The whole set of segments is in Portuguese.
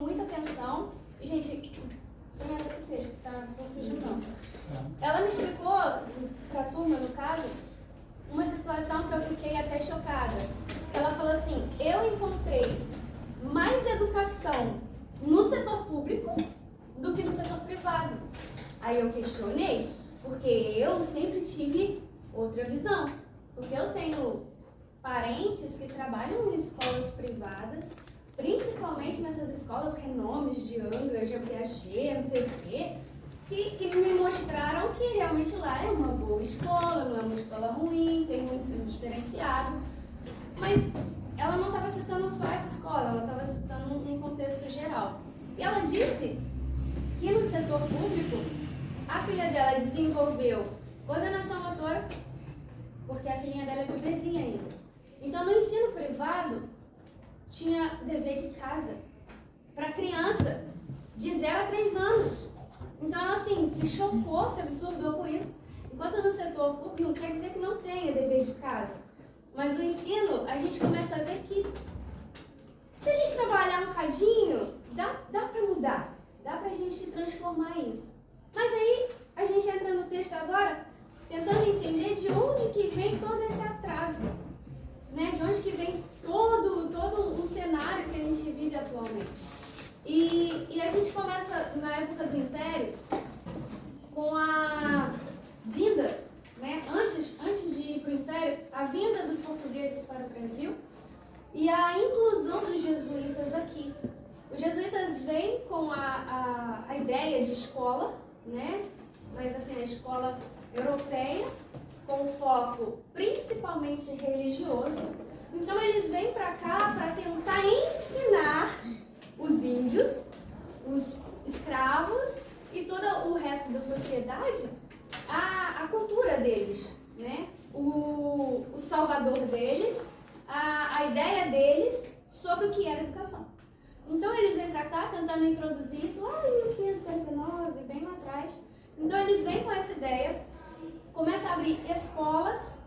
muita atenção. E, gente, não era o texto, tá? Não vou fugir, não. Ela me explicou, pra turma, no caso, uma situação que eu fiquei até chocada. Ela falou assim, eu encontrei mais educação no setor público do que no setor privado. Aí eu questionei, porque eu sempre tive outra visão. Porque eu tenho parentes que trabalham em escolas privadas, principalmente nessas escolas renomes de Angra, de Piaget, não sei o quê, que me mostraram que realmente lá é uma boa escola, não é uma escola ruim, tem um ensino diferenciado. Mas ela não estava citando só essa escola, ela estava citando um contexto geral. E ela disse que no setor público, a filha dela desenvolveu coordenação motora, porque a filhinha dela é bebezinha ainda. Então, no ensino privado, tinha dever de casa para criança de 0 a 3 anos. Então, ela assim, se chocou, se absurdou com isso. Enquanto no setor público não quer dizer que não tenha dever de casa. Mas o ensino, a gente começa a ver que se a gente trabalhar um bocadinho, dá para mudar. Dá para a gente transformar isso. Mas aí, a gente entra no texto agora, tentando entender de onde que vem todo esse atraso. Né? De onde que vem todo o cenário que a gente vive atualmente. E a gente começa, na época do Império, com a vinda, né? Antes de ir para o Império, a vinda dos portugueses para o Brasil e a inclusão dos jesuítas aqui. Os jesuítas vêm com a ideia de escola, né? Mas assim, a escola europeia, com foco principalmente religioso. Então eles vêm para cá para tentar ensinar os índios, os escravos e todo o resto da sociedade a cultura deles, né? O salvador deles, a ideia deles sobre o que era educação. Então eles vêm para cá tentando introduzir isso lá em 1549, bem lá atrás. Então eles vêm com essa ideia, começa a abrir escolas,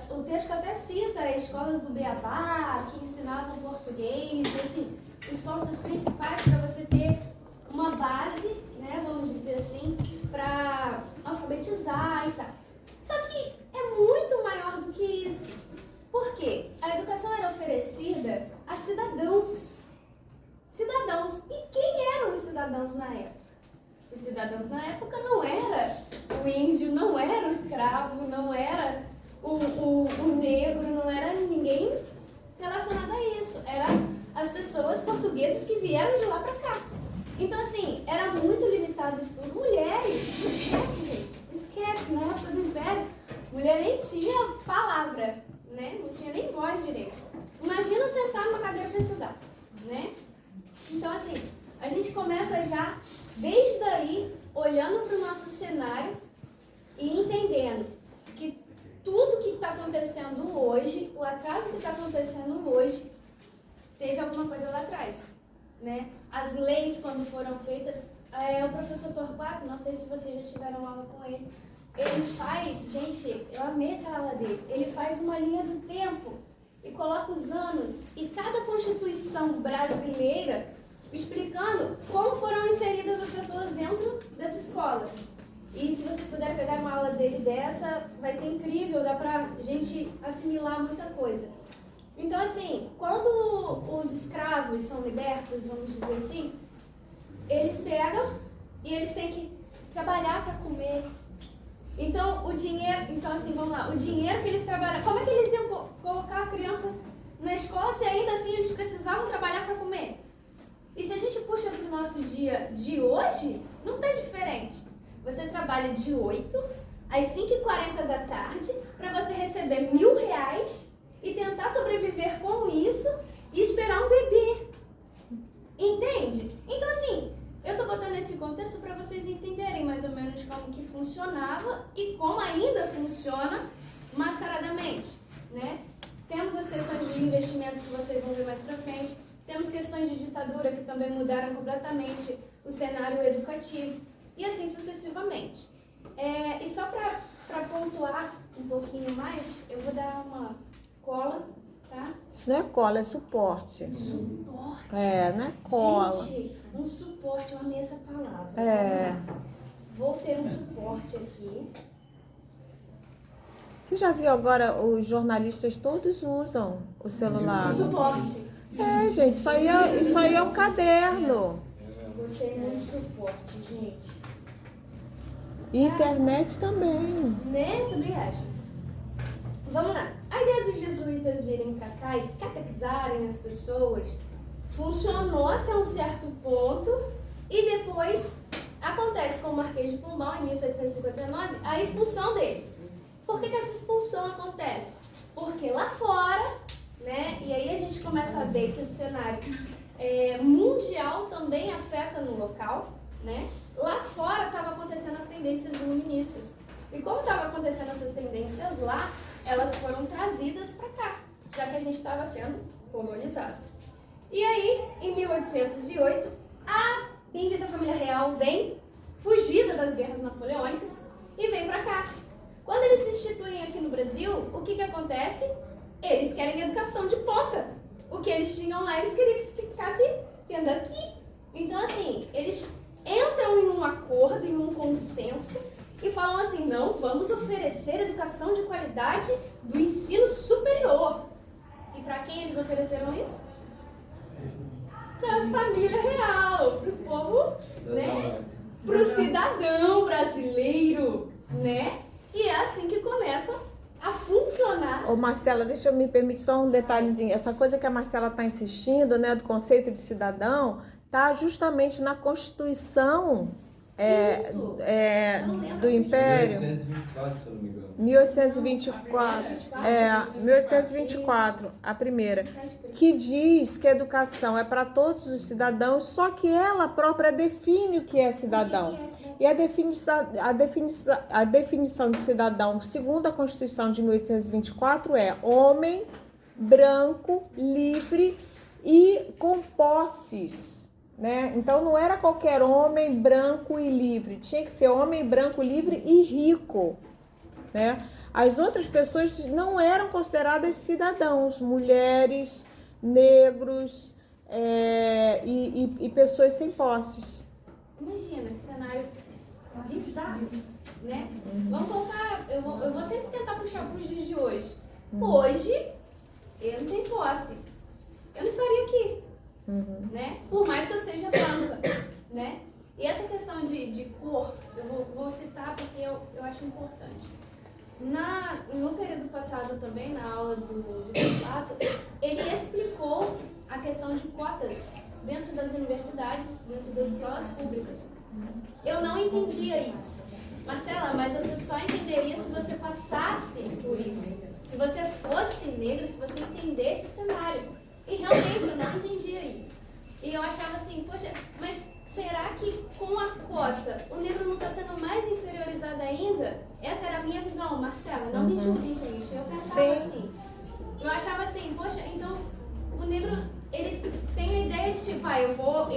o texto até cita escolas do Beabá, que ensinavam português, assim, os pontos principais para você ter uma base, né, vamos dizer assim, para alfabetizar e tal. Só que é muito maior do que isso. Por quê? A educação era oferecida a cidadãos. Cidadãos. E quem eram os cidadãos na época? Os cidadãos na época não era o índio, não era o escravo, não era o negro, não era ninguém relacionado a isso. Eram as pessoas portuguesas que vieram de lá para cá. Então, assim, era muito limitado o estudo. Mulheres, esquece, gente, esquece, na época do Império, mulher nem tinha palavra, né? Não tinha nem voz direito. Imagina sentar numa cadeira para estudar, né? Então, assim, a gente começa já, desde aí, olhando para o nosso cenário e entendendo que tudo que está acontecendo hoje, o atraso que está acontecendo hoje, teve alguma coisa lá atrás, né? As leis, quando foram feitas, o professor Torquato, não sei se vocês já tiveram aula com ele, ele faz, gente, eu amei aquela aula dele, ele faz uma linha do tempo e coloca os anos e cada constituição brasileira explicando como foram inseridas as pessoas dentro das escolas. E se vocês puderem pegar uma aula dele dessa, vai ser incrível, dá pra gente assimilar muita coisa. Então, assim, quando os escravos são libertos, vamos dizer assim, eles pegam e eles têm que trabalhar para comer. Então, o dinheiro, assim, vamos lá, o dinheiro que eles trabalham, como é que eles iam colocar a criança na escola se ainda assim eles precisavam trabalhar para comer? E se a gente puxa para o nosso dia de hoje, não está diferente. Você trabalha de 8 às 5h40 da tarde para você receber R$1.000 e tentar sobreviver com isso e esperar um bebê. Entende? Então, assim, eu tô botando esse contexto para vocês entenderem mais ou menos como que funcionava e como ainda funciona mascaradamente, né? Temos as questões de investimentos que vocês vão ver mais pra frente. Temos questões de ditadura que também mudaram completamente o cenário educativo e assim sucessivamente. E só para pontuar um pouquinho mais, eu vou dar uma cola, tá? Isso não é cola, é suporte. Suporte. Não é cola. Gente, um suporte, eu amei essa palavra. Vou ter um suporte aqui. Você já viu agora, os jornalistas todos usam o celular? Um suporte. Gente, isso aí é um caderno. Gostei muito do suporte, gente. Internet também. Né? Também acho. Vamos lá. A ideia dos jesuítas virem pra cá e catequizarem as pessoas funcionou até um certo ponto e depois acontece com o Marquês de Pombal, em 1759, a expulsão deles. Por que essa expulsão acontece? Porque lá fora, né, e aí a gente começa a ver que o cenário mundial também afeta no local, né? Lá fora estavam acontecendo as tendências iluministas. E como estavam acontecendo essas tendências lá, elas foram trazidas para cá, já que a gente estava sendo colonizado. E aí, em 1808, a bendita família real vem, fugida das guerras napoleônicas, e vem para cá. Quando eles se instituem aqui no Brasil, o que acontece? Eles querem educação de ponta. O que eles tinham lá, eles queriam que ficasse tendo aqui. Então, assim, eles entram em um acordo, em um consenso, e falam assim, não, vamos oferecer educação de qualidade do ensino superior. E para quem eles ofereceram isso? Para a família real, para o povo, né? Para o cidadão brasileiro, né? E é assim que começa a funcionar. Ô Marcela, deixa eu me permitir só um detalhezinho. Essa coisa que a Marcela está insistindo, né, do conceito de cidadão, está justamente na Constituição do Império. 1824, se eu não me engano. 1824, a primeira, que diz que a educação é para todos os cidadãos, só que ela própria define o que é cidadão. E a definição de cidadão, segundo a Constituição de 1824, é homem, branco, livre e com posses. Né? Então não era qualquer homem branco e livre, tinha que ser homem branco, livre e rico, né? As outras pessoas não eram consideradas cidadãos, mulheres, negros e pessoas sem posses. Imagina que cenário bizarro, né? Vamos colocar, eu vou sempre tentar puxar para os dias de hoje. Hoje, eu não tenho posse, eu não estaria aqui. Né? Por mais que eu seja branca, né? E essa questão de cor, eu vou citar porque eu acho importante. No período passado também, na aula do Fato, ele explicou a questão de cotas dentro das universidades, dentro das escolas públicas. Eu não entendia isso. Marcela, mas você só entenderia se você passasse por isso. Se você fosse negra, se você entendesse o cenário. E realmente eu não entendia isso. E eu achava assim, poxa, mas será que com a cota o negro não está sendo mais inferiorizado ainda? Essa era a minha visão, Marcela, não me julguem, gente. Eu pensava assim. Eu achava assim, poxa, então o negro, ele tem a ideia de tipo, eu vou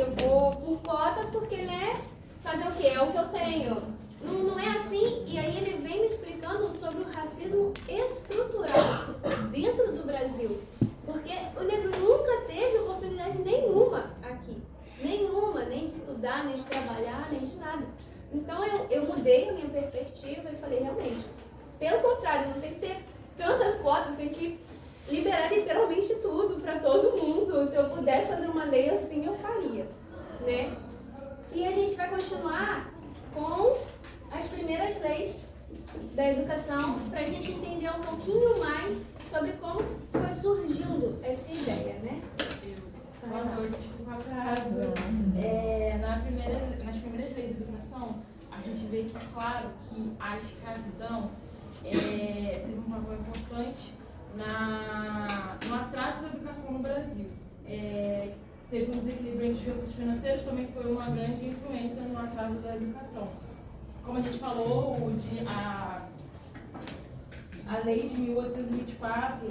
por cota porque, né, fazer o quê? É o que eu tenho. Não é assim. E aí ele vem me explicando sobre o racismo estrutural dentro do Brasil. Porque o negro nunca teve oportunidade nenhuma aqui. Nenhuma, nem de estudar, nem de trabalhar, nem de nada. Então eu mudei a minha perspectiva e falei, realmente, pelo contrário, não tem que ter tantas cotas, tem que liberar literalmente tudo para todo mundo. Se eu pudesse fazer uma lei assim, eu faria, né? E a gente vai continuar com as primeiras leis da educação para a gente entender um pouquinho mais sobre como foi surgindo essa ideia, né? Boa noite, por favor. Nas primeiras leis da educação, a gente vê que, claro, que a escravidão teve um papel importante no atraso da educação no Brasil. Teve um desequilíbrio entre os recursos financeiros, também foi uma grande influência no atraso da educação. Como a gente falou, a lei de 1824...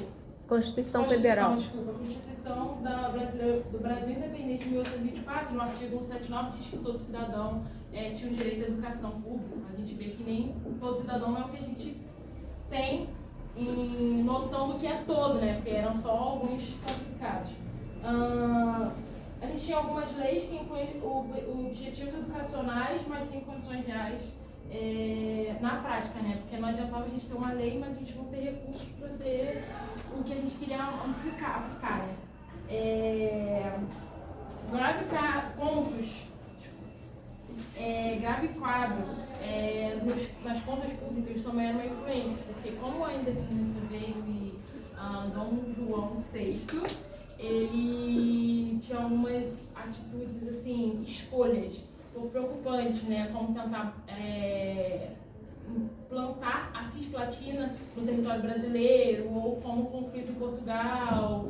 Constituição Federal. Desculpa, a Constituição do Brasil Independente de 1824, no artigo 179, diz que todo cidadão tinha o direito à educação pública. A gente vê que nem todo cidadão é o que a gente tem em noção do que é todo, né? Porque eram só alguns classificados. A gente tinha algumas leis que incluem objetivos educacionais, mas sem condições reais na prática, né? Porque não adiantava a gente ter uma lei, mas a gente não ter recursos para ter o que a gente queria aplicar, né? Grave quadro nas contas públicas também era uma influência, porque como a independência veio e Dom João VI, ele tinha algumas atitudes, assim, escolhas pouco preocupantes, né? Como tentar implantar a cisplatina no território brasileiro, ou como o conflito em Portugal,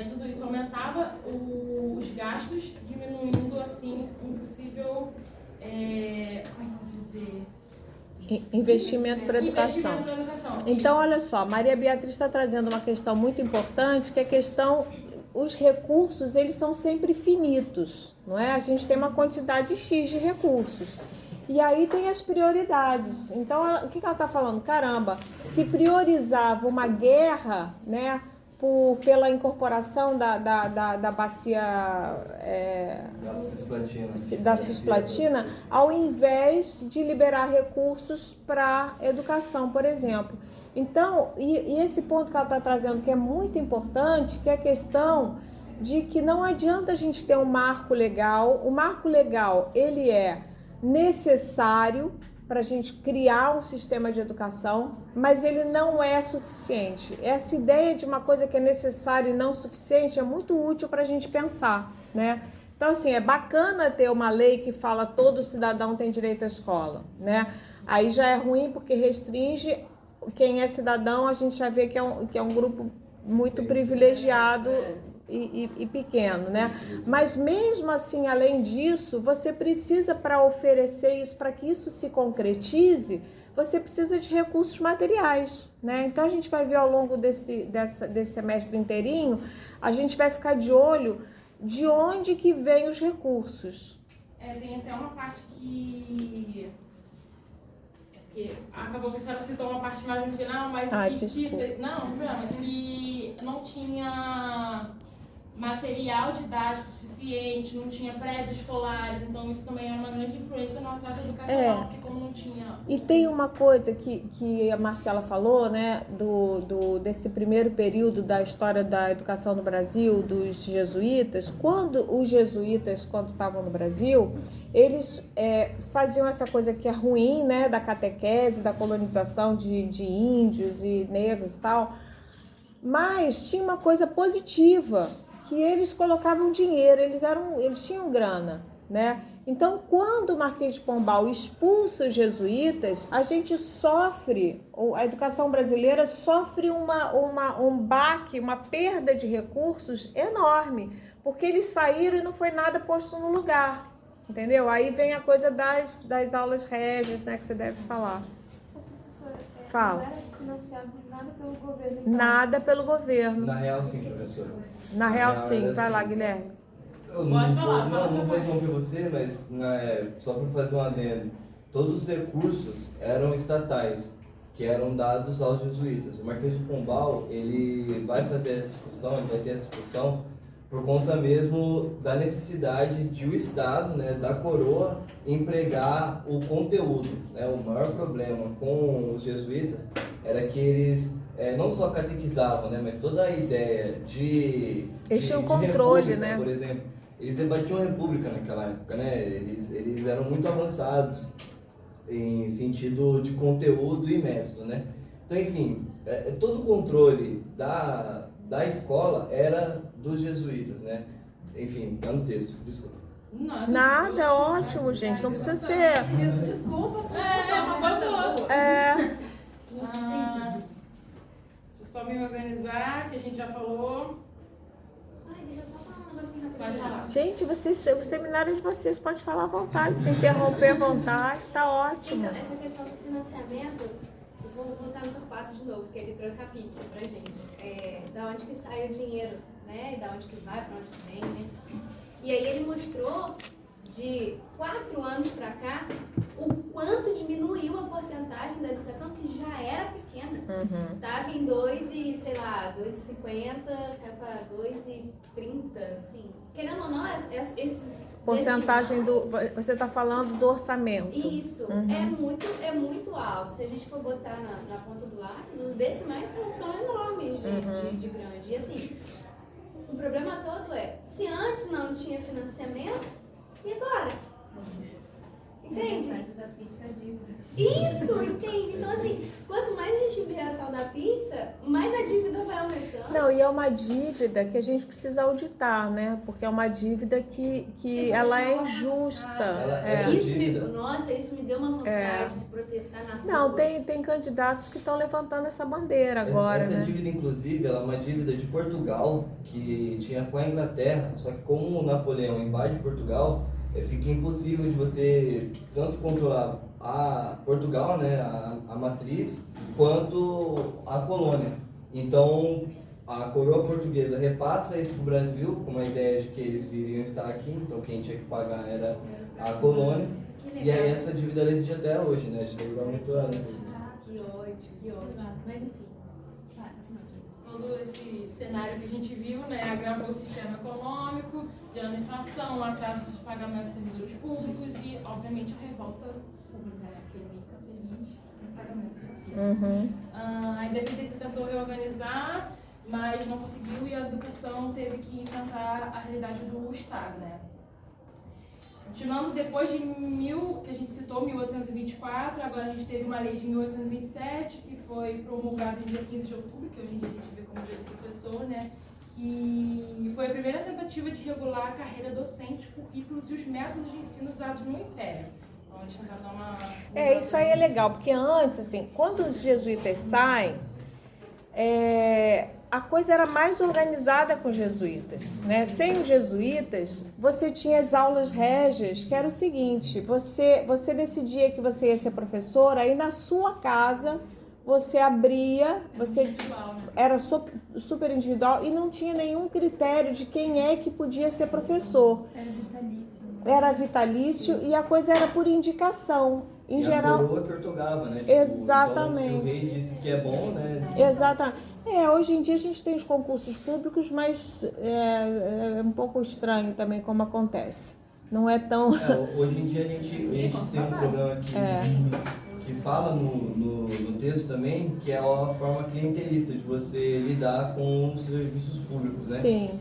tudo isso aumentava os gastos, diminuindo, assim, um possível, como posso dizer... Investimento para a educação. Então, olha só, Maria Beatriz está trazendo uma questão muito importante, que é a questão, os recursos, eles são sempre finitos, não é? A gente tem uma quantidade X de recursos. E aí tem as prioridades. Então, o que ela está falando? Caramba, se priorizava uma guerra, né, pela incorporação da bacia da cisplatina, ao invés de liberar recursos para educação, por exemplo. Então, e esse ponto que ela está trazendo, que é muito importante, que é a questão de que não adianta a gente ter um marco legal. O marco legal, ele é necessário para a gente criar um sistema de educação, mas ele não é suficiente. Essa ideia de uma coisa que é necessária e não suficiente é muito útil para a gente pensar, né? Então, assim, é bacana ter uma lei que fala todo cidadão tem direito à escola, né? Aí já é ruim porque restringe quem é cidadão, a gente já vê que é um grupo muito privilegiado e pequeno, né? Mas mesmo assim, além disso, você precisa, para oferecer isso, para que isso se concretize, você precisa de recursos materiais, né? Então a gente vai ver ao longo desse semestre inteirinho, a gente vai ficar de olho de onde que vem os recursos. Tem até uma parte que acabou que a senhora citou uma parte mais no final, mas que cita, que não tinha material didático suficiente, não tinha prédios escolares, então isso também é uma grande influência no atraso educacional, porque como não tinha... E tem uma coisa que a Marcela falou, né, desse primeiro período da história da educação no Brasil, dos jesuítas. Quando os jesuítas, quando estavam no Brasil, eles faziam essa coisa que é ruim, né, da catequese, da colonização de índios e negros e tal, mas tinha uma coisa positiva, que eles colocavam dinheiro, eles tinham grana, né? Então, quando o Marquês de Pombal expulsa os jesuítas, a gente sofre, a educação brasileira sofre um baque, uma perda de recursos enorme, porque eles saíram e não foi nada posto no lugar, entendeu? Aí vem a coisa das aulas régias, né, que você deve falar. Fala. Não era financiado nada pelo governo. Então. Nada pelo governo. Na real, sim, professora. Na real, sim. Vai lá, Guilherme. Eu não vou interromper você, mas só para fazer um adendo. Todos os recursos eram estatais, que eram dados aos jesuítas. O Marquês de Pombal, ele vai fazer essa discussão, ele vai ter essa discussão por conta mesmo da necessidade de o Estado, né, da coroa, empregar o conteúdo, né? O maior problema com os jesuítas era que eles não só catequizavam, né, mas toda a ideia eles tinham controle, república, né? Por exemplo, eles debatiam a república naquela época, né? Eles eram muito avançados em sentido de conteúdo e método, né? Então, enfim, todo o controle da escola era dos jesuítas, né? Enfim, tá no texto, desculpa. Nada, ótimo, gente, não precisa ser... Desculpa. Deixa eu só me organizar, que a gente já falou. Ai, deixa eu só falar um negocinho rapidinho. Gente, o seminário de vocês pode falar à vontade, se interromper à vontade, tá ótimo. Então, essa questão do financiamento, eu vou voltar no Torquato de novo, porque ele trouxe a pizza pra gente. Da onde que sai o dinheiro, né? Da onde que vai, pra onde que vem, né? E aí ele mostrou, de 4 anos pra cá, o quanto diminuiu a porcentagem da educação que já era pequena. Tava em 2 e, sei lá, 2,50, cai pra 2,30, assim. Querendo ou não, esses... Porcentagem do... Você está falando do orçamento. Isso, é muito alto. Se a gente for botar na ponta do lápis, os decimais são enormes de grande. E assim, o problema todo é, se antes não tinha financiamento, e agora? Entende? Da pizza dívida. Isso, entende? Então, assim, quanto mais a gente vier a tal da pizza, mais a dívida vai aumentando. Não, e é uma dívida que a gente precisa auditar, né? Porque é uma dívida que ela é injusta. Isso me deu uma vontade de protestar na rua. Não, tem candidatos que estão levantando essa bandeira agora, Essa né? dívida, inclusive, ela é uma dívida de Portugal, que tinha com a Inglaterra, só que como o Napoleão invade Portugal, fica impossível de você tanto controlar a Portugal, né, a matriz, quanto a colônia. Então, a coroa portuguesa repassa isso para o Brasil, com a ideia de que eles iriam estar aqui, então quem tinha que pagar era a colônia. E aí essa dívida ela existe até hoje, né, de ter aumentando. Que ódio. Mas enfim, todo esse cenário que a gente viu, né, agravou o sistema econômico, gerando inflação, atraso de pagamentos de servidores públicos e, obviamente, a revolta pública, né, que ninguém fica feliz com o pagamento. A independência tentou reorganizar, mas não conseguiu e a educação teve que enfrentar a realidade do Estado, né. Continuando, depois de que a gente citou, 1824, agora a gente teve uma lei de 1827, que foi promulgada em dia 15 de outubro, que hoje em dia a gente vê como dia do professor, né? Que foi a primeira tentativa de regular a carreira docente, currículos e os métodos de ensino usados no Império. Então, eles tentaram dar uma... Isso aí é legal, porque antes, assim, quando os jesuítas saem, a coisa era mais organizada com os jesuítas, né? Sem os jesuítas, você tinha as aulas régias, que era o seguinte, você decidia que você ia ser professora, aí na sua casa você abria, era super individual e não tinha nenhum critério de quem é que podia ser professor. Era vitalício e a coisa era por indicação. Em geral, a coroa que ortogava, né? Tipo, exatamente. Então, se o rei disse que é bom, né? Exatamente. Hoje em dia a gente tem os concursos públicos, mas é um pouco estranho também como acontece. Não é tão... hoje em dia a gente tem um programa que fala no texto também, que é a forma clientelista de você lidar com os serviços públicos, né? Sim.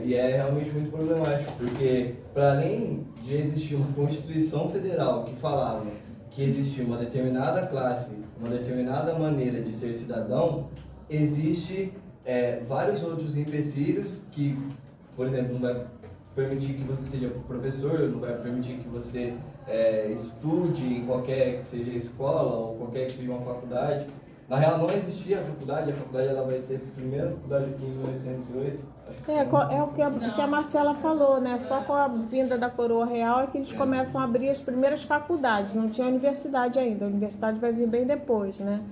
E é realmente muito problemático, porque para além de existir uma Constituição Federal que falava que existia uma determinada classe, uma determinada maneira de ser cidadão, existe vários outros empecilhos que, por exemplo, não vai permitir que você seja professor, não vai permitir que você estude em qualquer que seja escola ou qualquer que seja uma faculdade. Na real não existia a faculdade ela vai ter a primeira faculdade aqui em 1808. É o que a Marcela falou, né? Só com a vinda da coroa real é que eles começam a abrir as primeiras faculdades. Não tinha universidade ainda. A universidade vai vir bem depois, né?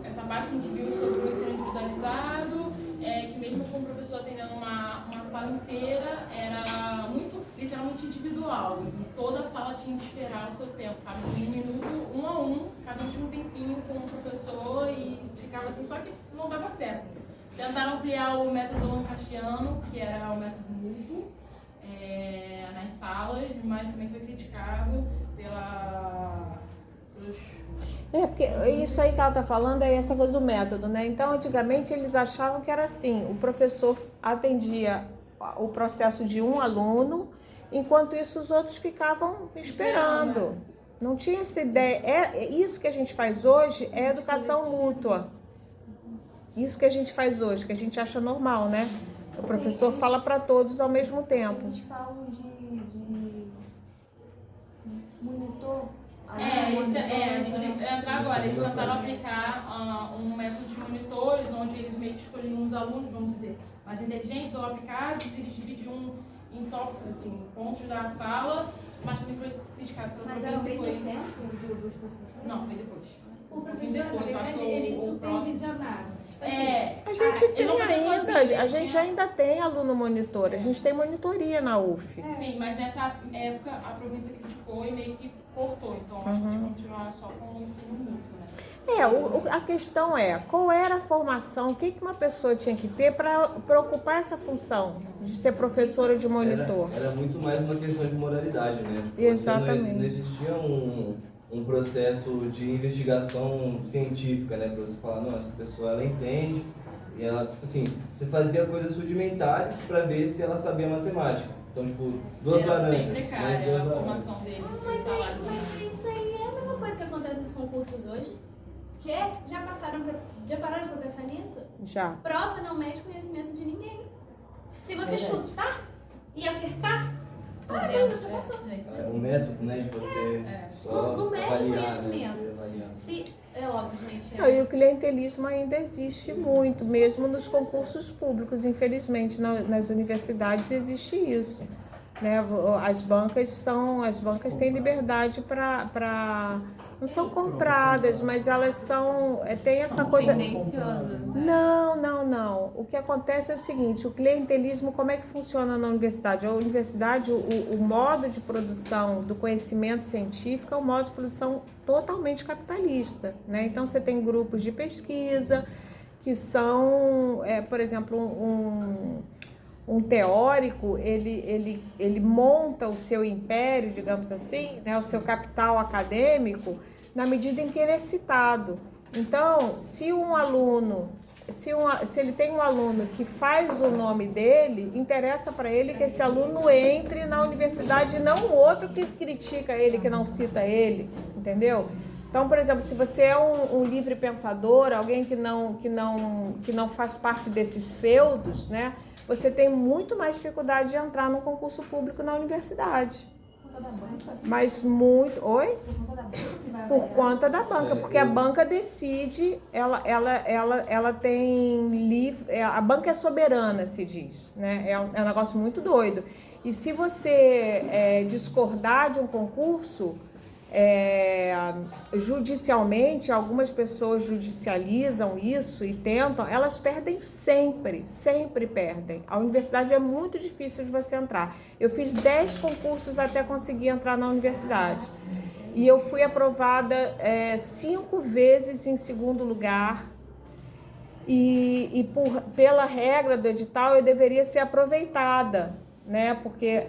Essa parte que a gente viu sobre o ensino individualizado, que mesmo com o professor atendendo uma sala inteira, era muito, literalmente individual. E toda a sala tinha que esperar o seu tempo, sabe? De 1 minuto, 1 a 1, cada um tinha um tempinho com o professor e ficava assim, só que não dava certo. Tentaram ampliar o método lancastiano, que era o método mútuo, nas salas, mas também foi criticado pelos... Porque isso aí que ela está falando é essa coisa do método, né? Então, antigamente, eles achavam que era assim, o professor atendia o processo de um aluno, enquanto isso os outros ficavam esperando. Não tinha essa ideia. Isso que a gente faz hoje é educação mútua. Isso que a gente faz hoje, que a gente acha normal, né? O professor fala para todos ao mesmo tempo. A gente fala de monitor. A gente entra agora, eles tentaram aplicar um método de monitores, onde eles meio que escolhiam uns alunos, vamos dizer, mais inteligentes ou aplicados, e eles dividiam em tópicos, assim, pontos da sala, mas também foi criticado pelo professor. Mas era o mesmo tempo dos professores? Não, foi depois. O professor, na depois, eu acho verdade, que ele o supervisionar. Tipo assim, A gente ele tem não fazia ainda, sozinho, a gente ainda tem aluno monitor, a gente tem monitoria na UF. Sim, mas nessa época a província criticou e meio que cortou, então acho que a gente continuar só com o ensino mútuo, né? A questão é, qual era a formação, o que uma pessoa tinha que ter para ocupar essa função de ser professora de monitor? Era muito mais uma questão de moralidade, né? Exatamente. Não existia um processo de investigação científica, né? Pra você falar, não, essa pessoa ela entende, e ela, tipo assim, você fazia coisas rudimentares para ver se ela sabia matemática. Então, tipo, duas laranjas. Bem precária a formação deles, o salário deles. Mas isso aí é a mesma coisa que acontece nos concursos hoje. Que? Já pararam pra pensar nisso? Já. Prova não mede conhecimento de ninguém. Se você chutar e acertar, parabéns, você passou. É um método, né, de você só Não mede avaliar, conhecimento. né? Você avaliar. É óbvio, gente. Não, e o clientelismo ainda existe muito, mesmo nos concursos públicos, infelizmente, nas universidades existe isso. Né? As bancas têm liberdade para não são compradas, mas elas são tem essa coisa. Não. O que acontece é o seguinte: o clientelismo, como é que funciona na universidade? A universidade, o modo de produção do conhecimento científico é um modo de produção totalmente capitalista, né? Então você tem grupos de pesquisa que são, por exemplo, um teórico, ele monta o seu império, digamos assim, né, o seu capital acadêmico, na medida em que ele é citado. Então, se ele tem um aluno que faz o nome dele, interessa para ele que esse aluno entre na universidade e não o outro que critica ele, que não cita ele, entendeu? Então, por exemplo, se você é um livre pensador, alguém que não faz parte desses feudos, né? Você tem muito mais dificuldade de entrar no concurso público na universidade. Mas muito... Oi? Por conta da banca, porque a banca decide, ela tem livre... A banca é soberana, se diz, né? É um negócio muito doido. E se você discordar de um concurso... judicialmente, algumas pessoas judicializam isso e tentam, elas perdem sempre perdem. A universidade é muito difícil de você entrar. Eu fiz 10 concursos até conseguir entrar na universidade. E eu fui aprovada 5 vezes em segundo lugar. E pela regra do edital, eu deveria ser aproveitada, né? Porque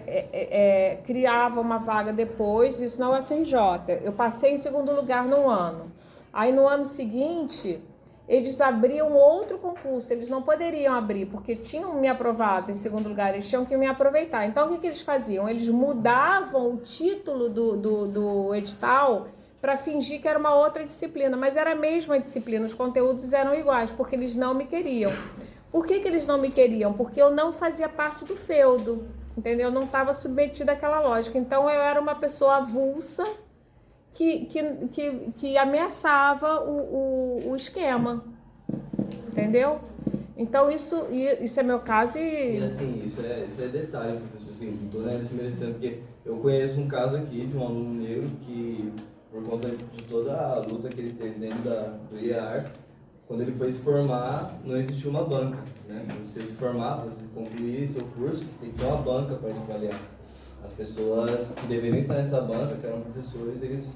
criava uma vaga depois, isso na UFRJ. Eu passei em segundo lugar no ano. Aí no ano seguinte, eles abriam outro concurso, eles não poderiam abrir, porque tinham me aprovado em segundo lugar, eles tinham que me aproveitar. Então o que eles faziam? Eles mudavam o título do edital para fingir que era uma outra disciplina, mas era a mesma disciplina, os conteúdos eram iguais, porque eles não me queriam. Por que eles não me queriam? Porque eu não fazia parte do feudo, entendeu? Eu não estava submetida àquela lógica. Então, eu era uma pessoa avulsa que ameaçava o esquema, entendeu? Então, isso é meu caso E assim, isso é detalhe, professor, assim, não estou desmerecendo, porque eu conheço um caso aqui de um aluno negro que, por conta de toda a luta que ele teve dentro do IEAR, quando ele foi se formar, não existia uma banca, né? Para você se formar, para você concluir seu curso, você tem que ter uma banca para avaliar. As pessoas que deveriam estar nessa banca, que eram professores, eles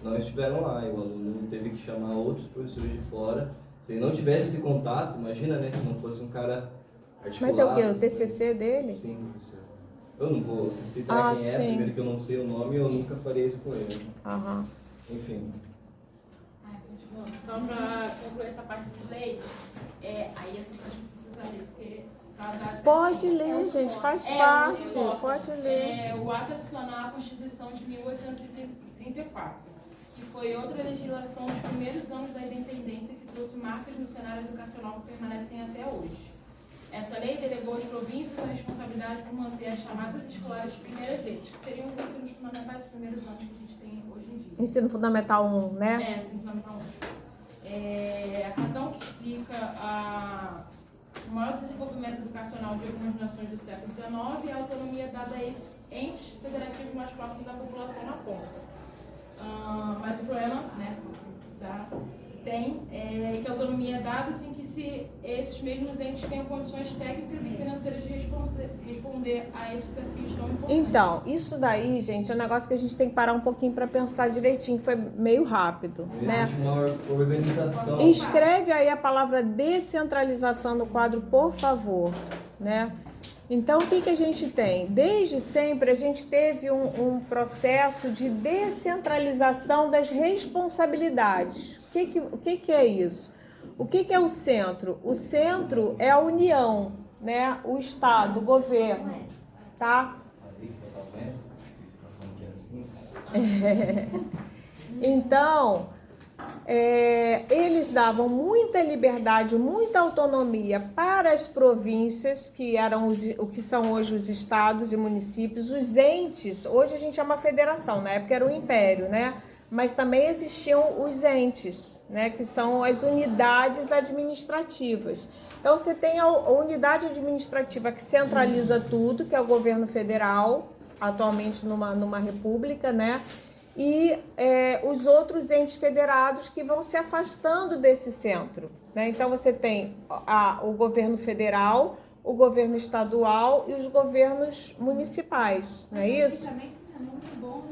não estiveram lá. E o aluno teve que chamar outros professores de fora. Se ele não tivesse esse contato, imagina, né? Se não fosse um cara articulado. Mas é o quê? O TCC dele? Sim, professor. Eu não vou citar quem é, sim. primeiro que eu não sei o nome, eu nunca faria isso com ele. Aham. Enfim. Só para concluir essa parte dos leitos, aí essa parte precisa ler, porque pode ler, gente, faz parte, pode ler. O ato adicional à Constituição de 1834, que foi outra legislação dos primeiros anos da independência que trouxe marcas no cenário educacional que permanecem até hoje. Essa lei delegou às províncias a responsabilidade por manter as chamadas escolares de primeiras letras, que seriam os ensinos fundamentais dos primeiros anos que a gente tem hoje em dia. Ensino Fundamental 1, né? Ensino Fundamental 1. A razão que explica o maior desenvolvimento educacional de algumas nações do século XIX é a autonomia dada a entes federativos mais próximos da população na ponta. Mas o problema, né, tá? Tem, que a autonomia é dada assim que se esses mesmos entes tenham condições técnicas e financeiras de responder a esses desafios tão importantes. Então, isso daí, gente, é um negócio que a gente tem que parar um pouquinho para pensar direitinho, foi meio rápido, né? Existe uma organização. Escreve aí a palavra descentralização no quadro, por favor, né? Então, o que a gente tem? Desde sempre, a gente teve um processo de descentralização das responsabilidades. O que é isso? O que é o centro? O centro é a União, né? O Estado, o governo, tá? Então, eles davam muita liberdade, muita autonomia para as províncias, que eram o que são hoje os estados e municípios, os entes. Hoje a gente chama federação, na época era o império, né? Mas também existiam os entes, né? Que são as unidades administrativas. Então você tem a unidade administrativa que centraliza tudo, que é o governo federal, atualmente numa república, né? E os outros entes federados que vão se afastando desse centro, né? Então você tem o governo federal, o governo estadual e os governos municipais, não é isso? Basicamente, isso é muito bom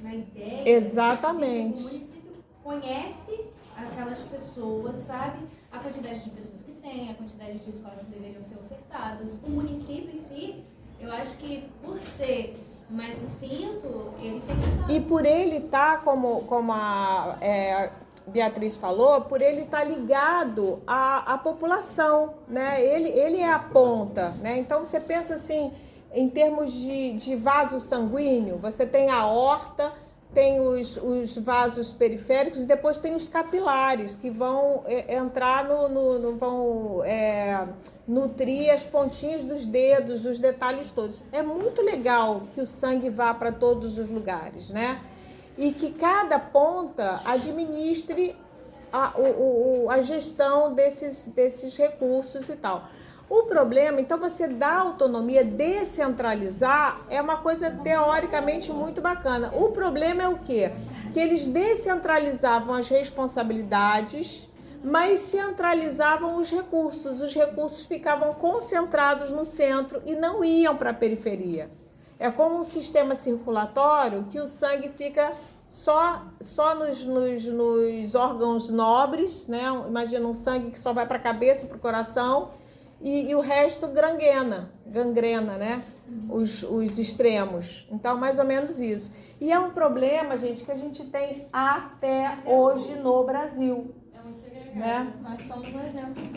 na ideia. Exatamente. De, tipo, o município conhece aquelas pessoas, sabe a quantidade de pessoas que tem, a quantidade de escolas que deveriam ser ofertadas. O município em si, eu acho que por ser mais sucinto, ele tem essa... E por ele estar, como a Beatriz falou, por ele estar ligado à população, né? Ele é a ponta, né? Então você pensa assim, em termos de vaso sanguíneo, você tem a aorta, tem os vasos periféricos e depois tem os capilares que vão entrar vão nutrir as pontinhas dos dedos, os detalhes todos. É muito legal que o sangue vá para todos os lugares, né? E que cada ponta administre a gestão desses recursos e tal. O problema, então, você dá autonomia, descentralizar é uma coisa teoricamente muito bacana. O problema é o quê? Que eles descentralizavam as responsabilidades, mas centralizavam os recursos. Os recursos ficavam concentrados no centro e não iam para a periferia. É como um sistema circulatório que o sangue fica só nos órgãos nobres, né? Imagina um sangue que só vai para a cabeça, para o coração, e o resto gangrena, né? Os extremos. Então, mais ou menos isso. E é um problema, gente, que a gente tem até hoje no Brasil. É muito segregado. Né? Nós somos um exemplo disso.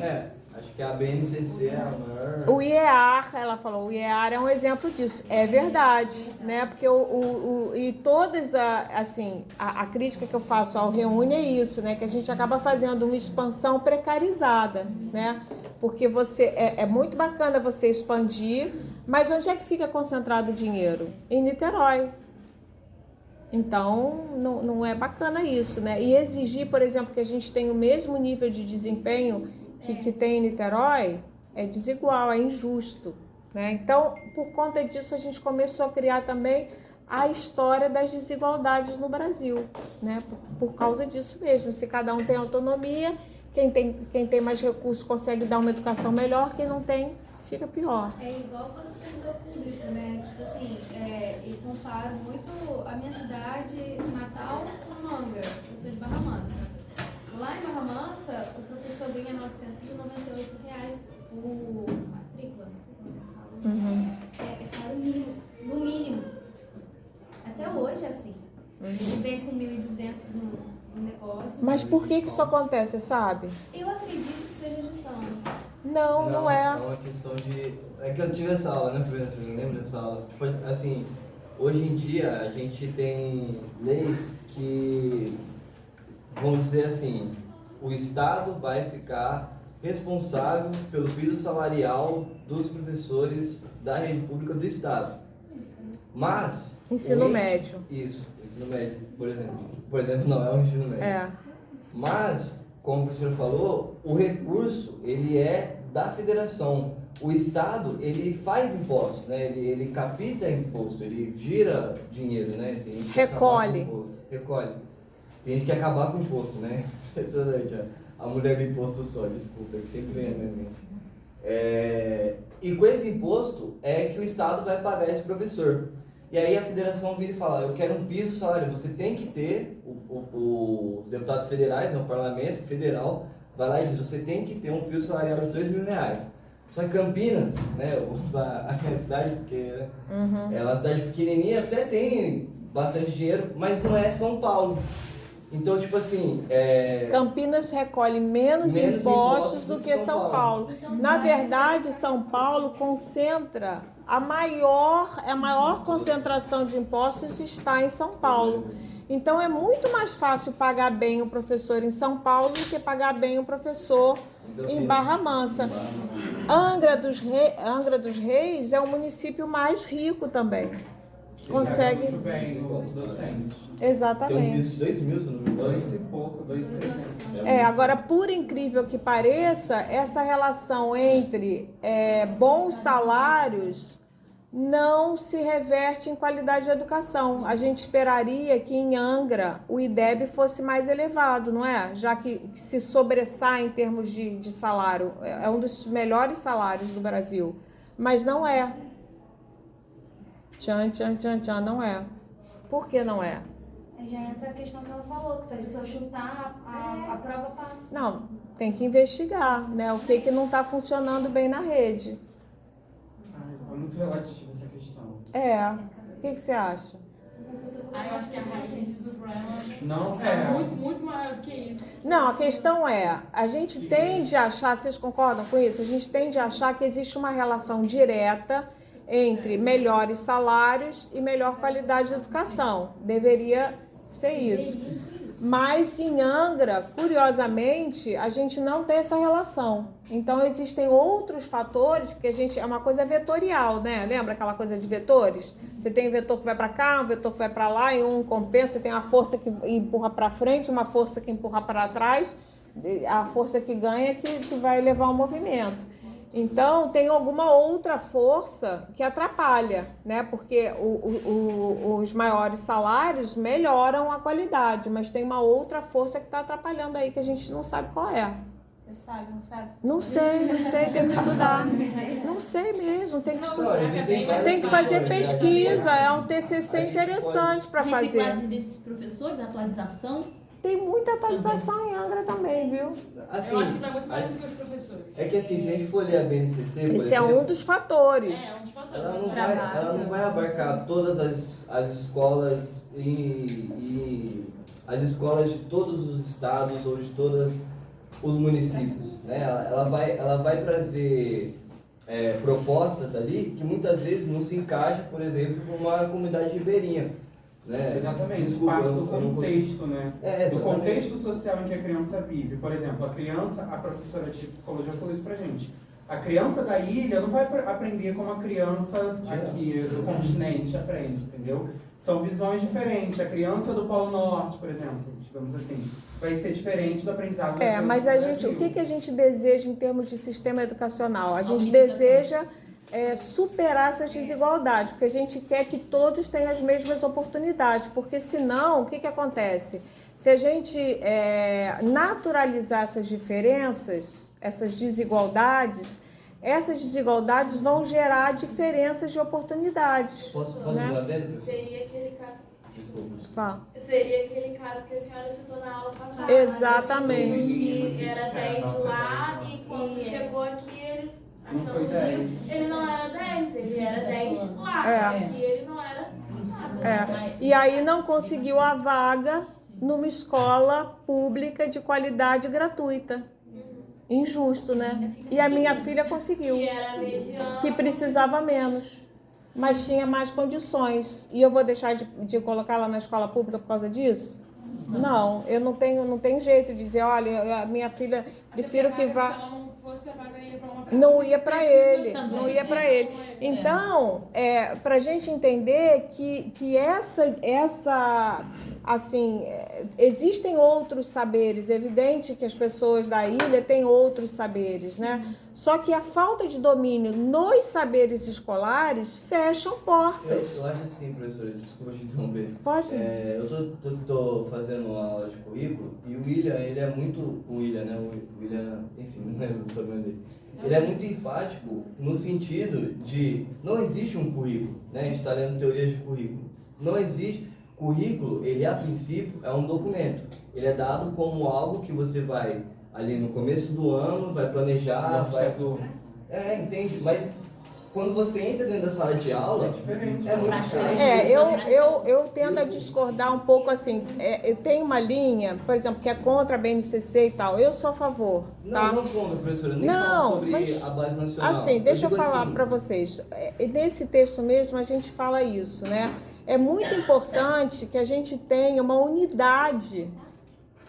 Acho que a BNCC é a maior... O IEAR, ela falou, o IEAR é um exemplo disso. É verdade, né? Porque e todas, a crítica que eu faço ao Reúne é isso, né? Que a gente acaba fazendo uma expansão precarizada, né? Porque é muito bacana você expandir, mas onde é que fica concentrado o dinheiro? Em Niterói. Então, não é bacana isso, né? E exigir, por exemplo, que a gente tenha o mesmo nível de desempenho que tem em Niterói é desigual, é injusto, né? Então, por conta disso, a gente começou a criar também a história das desigualdades no Brasil, né? Por causa disso mesmo. Se cada um tem autonomia, quem tem mais recursos consegue dar uma educação melhor, quem não tem, fica pior. É igual quando você servidor público, né? Tipo assim, eu comparo muito a minha cidade natal com Manga. Eu sou de Barra Mansa. Lá em Barra Mansa, o professor ganha R$ 998 por matrícula. É salário mínimo, no mínimo. Até hoje é assim. Ele vem com 1.200 no negócio. Mas por que isso acontece, sabe? Eu acredito que seja gestão. Não é. É uma questão de... É que eu tive essa aula, né, professor? Eu lembro dessa aula. Tipo assim, hoje em dia a gente tem leis que vão dizer assim, o Estado vai ficar responsável pelo piso salarial dos professores da rede pública do Estado. Mas... Ensino médio. Isso, ensino médio, por exemplo. Por exemplo, não é o ensino médio. Mas, como o professor falou, o recurso, ele é da federação. O Estado, ele faz impostos, né? Ele capta imposto, ele gira dinheiro, né? Tem que Recolhe. Recolhe. Tem gente que quer acabar com o imposto, né? Impressionante, ó. A mulher do imposto só, desculpa, que sempre vem na minha mente. E com esse imposto é que o Estado vai pagar esse professor. E aí a federação vira e fala, eu quero um piso salário, você tem que ter, os deputados federais, o parlamento federal, vai lá e diz, você tem que ter um piso salarial de R$2.000. Só que Campinas, né, a minha cidade, porque é uma cidade pequenininha, até tem bastante dinheiro, mas não é São Paulo. Então, tipo assim... Campinas recolhe menos impostos do que São Paulo. Então, Na verdade, São Paulo concentra a maior concentração de impostos está em São Paulo. Então, é muito mais fácil pagar bem o professor em São Paulo do que pagar bem o professor em Barra Mansa. Angra dos Reis é o município mais rico também. Consegue. Muito bem, os docentes. Exatamente. Tem um piso de 2 mil, se não me engano. 2 e pouco, 2,300. Agora, por incrível que pareça, essa relação entre bons salários não se reverte em qualidade de educação. A gente esperaria que em Angra o IDEB fosse mais elevado, não é? Já que se sobressai em termos de salário. É um dos melhores salários do Brasil. Mas não é. Tchan, não é. Por que não é? Aí já entra a questão que ela falou, que se a pessoa chutar, a prova passa. Não, tem que investigar, né? O que não está funcionando bem na rede. É muito relativa essa questão. O que você acha? Aí eu acho que a raiz do problema Não é muito, muito maior do que isso. Não, a questão a gente tende a achar, vocês concordam com isso? A gente tende a achar que existe uma relação direta entre melhores salários e melhor qualidade de educação. Deveria ser isso. Mas em Angra, curiosamente, a gente não tem essa relação. Então existem outros fatores, porque é uma coisa vetorial, né? Lembra aquela coisa de vetores? Você tem um vetor que vai para cá, um vetor que vai para lá, e um compensa, você tem uma força que empurra para frente, uma força que empurra para trás, a força que ganha que vai levar o movimento. Então, tem alguma outra força que atrapalha, né? Porque os maiores salários melhoram a qualidade, mas tem uma outra força que está atrapalhando aí, que a gente não sabe qual é. Você sabe, não sabe? Não sei, tem que estudar. Não sei mesmo, tem que estudar. Não, Tem que fazer pesquisa, é um TCC interessante para fazer. Reciclagem desses professores, atualização. Tem muita atualização em Angra também, viu? Assim, Eu acho que vai muito mais do que os professores. é que assim, se a gente for ler a BNCC, por Esse é exemplo, um dos fatores. É um dos fatores. ela não vai abarcar todas as escolas e as escolas de todos os estados ou de todos os municípios, né? Ela vai trazer propostas ali que muitas vezes não se encaixa, por exemplo, com uma comunidade ribeirinha. Né? Exatamente, Desculpa, parte eu do não contexto, né? Do exatamente. contexto social em que a criança vive. Por exemplo, a professora de psicologia falou isso pra gente. A criança da ilha não vai aprender como a criança aqui do continente aprende, entendeu? São visões diferentes. A criança do Polo Norte, por exemplo, digamos assim, vai ser diferente do aprendizado da criança Mas do o Brasil. que a gente deseja em termos de sistema educacional? A gente deseja superar essas desigualdades, porque a gente quer que todos tenham as mesmas oportunidades, porque senão, o que acontece? Se a gente naturalizar essas diferenças, essas desigualdades vão gerar diferenças de oportunidades. Posso né? usar dentro? Seria aquele caso. Desculpa. Fala. Seria aquele caso que a senhora citou na aula passada. Exatamente. Que era 10 lá e quando chegou aqui ele. Não foi 10. Ele não era 10, ele era 10 lá. Aqui ele não era nada. E aí não conseguiu a vaga numa escola pública de qualidade gratuita. Injusto, né? E a minha filha conseguiu, Que era mediano. que precisava menos, mas tinha mais condições. E eu vou deixar de colocar ela na escola pública por causa disso? Não, eu não tenho jeito de dizer, olha, a minha filha, prefiro que vá... Se ela não fosse, a vaga ia para uma não ia para ele, também. não ia para ele. Então, para a gente entender que essa assim, existem outros saberes, é evidente que as pessoas da ilha têm outros saberes, né? Só que a falta de domínio nos saberes escolares fecham portas. Eu acho assim, professora, desculpa te interromper. Pode? Eu tô fazendo uma aula de currículo e o William, ele é muito... O William, né? O William, enfim, não lembro do sobrenome dele. Ele é muito enfático no sentido de não existe um currículo, né? A gente está lendo teorias de currículo. Não existe... Currículo, ele a princípio é um documento. Ele é dado como algo que você vai ali no começo do ano, vai planejar, entende? Mas quando você entra dentro da sala de aula, é muito diferente. Eu tendo a discordar um pouco assim. Eu tenho uma linha, por exemplo, que é contra a BNCC e tal. Eu sou a favor. Tá? Não contra, professora. Nem falo sobre a base nacional. Assim, deixa eu falar assim, para vocês. Nesse texto mesmo a gente fala isso, né? É muito importante que a gente tenha uma unidade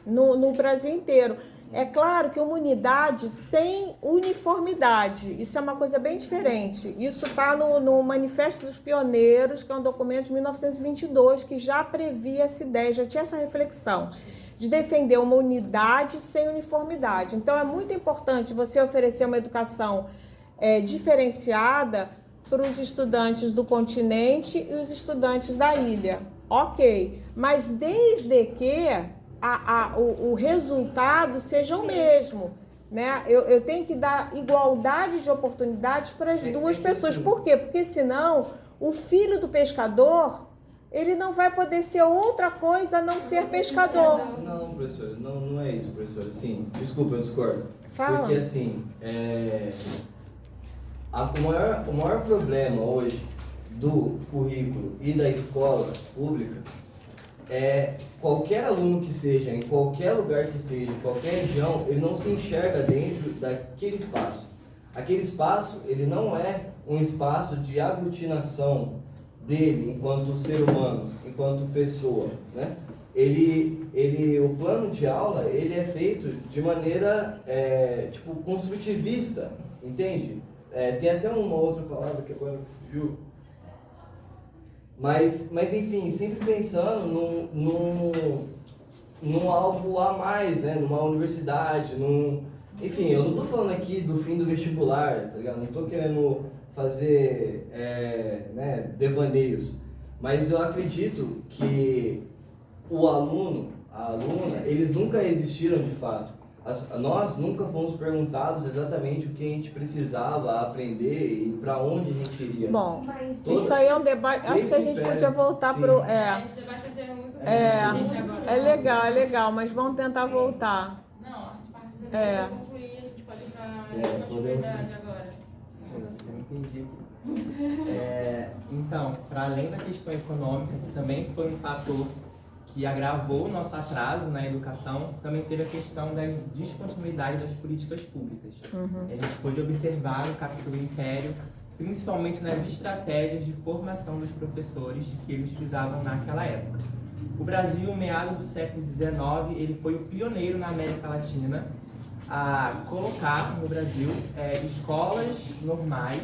no Brasil inteiro. É claro que uma unidade sem uniformidade, isso é uma coisa bem diferente. Isso está no Manifesto dos Pioneiros, que é um documento de 1922, que já previa essa ideia, já tinha essa reflexão de defender uma unidade sem uniformidade. Então, é muito importante você oferecer uma educação diferenciada para os estudantes do continente e os estudantes da ilha. Ok, mas desde que o resultado seja o mesmo, né? Eu tenho que dar igualdade de oportunidades para as duas pessoas. Por quê? Porque senão o filho do pescador, ele não vai poder ser outra coisa a não ser pescador. Não, professora, não é isso, professora. Assim, desculpa, eu discordo. Fala. Porque assim, o maior problema hoje do currículo e da escola pública é qualquer aluno que seja, em qualquer lugar que seja, em qualquer região, ele não se enxerga dentro daquele espaço. Aquele espaço, ele não é um espaço de aglutinação dele enquanto ser humano, enquanto pessoa, né? O plano de aula, ele é feito de maneira, construtivista, entende? Tem até uma outra palavra que agora fugiu. Mas enfim, sempre pensando num algo a mais, né? Numa universidade, Enfim, eu não estou falando aqui do fim do vestibular, tá ligado? Não estou querendo fazer devaneios. Mas eu acredito que o aluno, a aluna, eles nunca existiram de fato. Nós nunca fomos perguntados exatamente o que a gente precisava aprender e para onde a gente iria. Bom, isso aí é um debate. Acho que a gente podia voltar para o. Esse debate vai ser muito grande agora. É legal, mas vamos tentar voltar. Não, as partes da vida vão concluir, a gente pode ir para a continuidade agora. Eu entendi. Então, para além da questão econômica, que também foi um fator que agravou o nosso atraso na educação, também teve a questão da descontinuidade das políticas públicas. A gente pôde observar no capítulo Império, principalmente nas estratégias de formação dos professores que eles utilizavam naquela época. O Brasil, meado do século XIX, ele foi o pioneiro na América Latina a colocar no Brasil escolas normais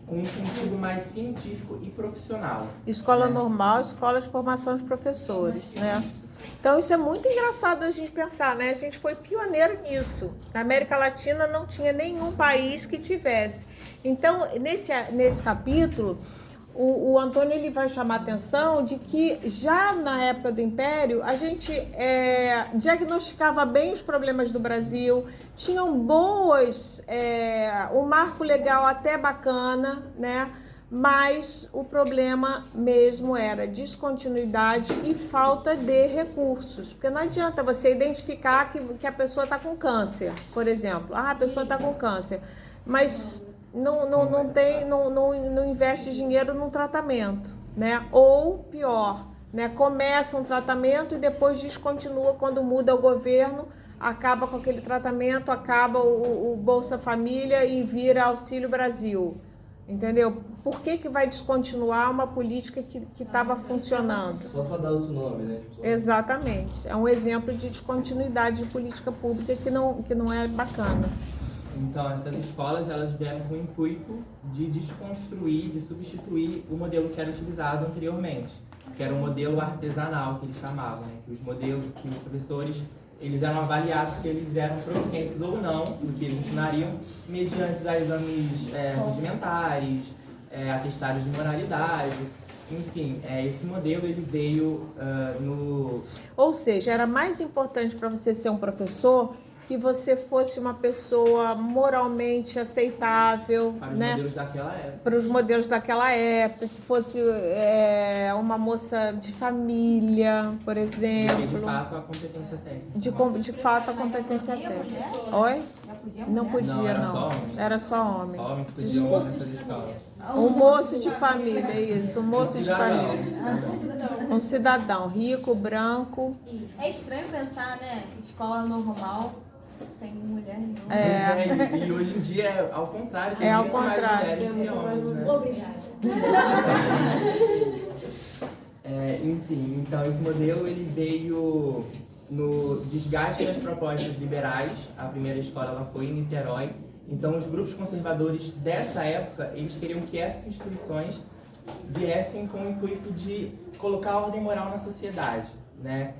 com um sentido mais científico e profissional. Escola normal, escola de formação de professores, né? Então isso é muito engraçado a gente pensar, né? A gente foi pioneiro nisso. Na América Latina não tinha nenhum país que tivesse. Então, nesse capítulo, o Antônio ele vai chamar a atenção de que já na época do Império a gente diagnosticava bem os problemas do Brasil, tinham boas, um marco legal até bacana, né? Mas o problema mesmo era descontinuidade e falta de recursos. Porque não adianta você identificar que a pessoa está com câncer, por exemplo. A pessoa está com câncer, mas não investe dinheiro num tratamento, né? Ou pior, né? Começa um tratamento e depois descontinua quando muda o governo, acaba com aquele tratamento, acaba o Bolsa Família e vira Auxílio Brasil. Entendeu? Por que vai descontinuar uma política que estava funcionando? Só para dar outro nome, né? Exatamente. É um exemplo de descontinuidade de política pública que não é bacana. Então, essas escolas, elas vieram com o intuito de desconstruir, de substituir o modelo que era utilizado anteriormente, que era o modelo artesanal, que eles chamavam, né? Que os modelos, que os professores, eles eram avaliados se eles eram proficientes ou não no que eles ensinariam, mediante a exames rudimentares, atestados de moralidade. Enfim, esse modelo ele veio no... Ou seja, era mais importante para você ser um professor que você fosse uma pessoa moralmente aceitável, para os né? modelos daquela época. Para os modelos daquela época, que fosse uma moça de família, por exemplo. De fato, a competência técnica. De fato, a competência técnica. Oi? Não podia, não. Era só homem. Só homem que podia nessas escolas. Um moço de família, isso. Um moço de família. Um cidadão rico, branco. É estranho pensar, né? Escola normal, sem mulher nenhuma. E hoje em dia é ao contrário. Tem ao muito mais contrário. mulheres que homens, né? Obrigada. Enfim, então esse modelo ele veio no desgaste das propostas liberais. A primeira escola ela foi em Niterói. Então os grupos conservadores dessa época, eles queriam que essas instituições viessem com o intuito de colocar ordem moral na sociedade, né?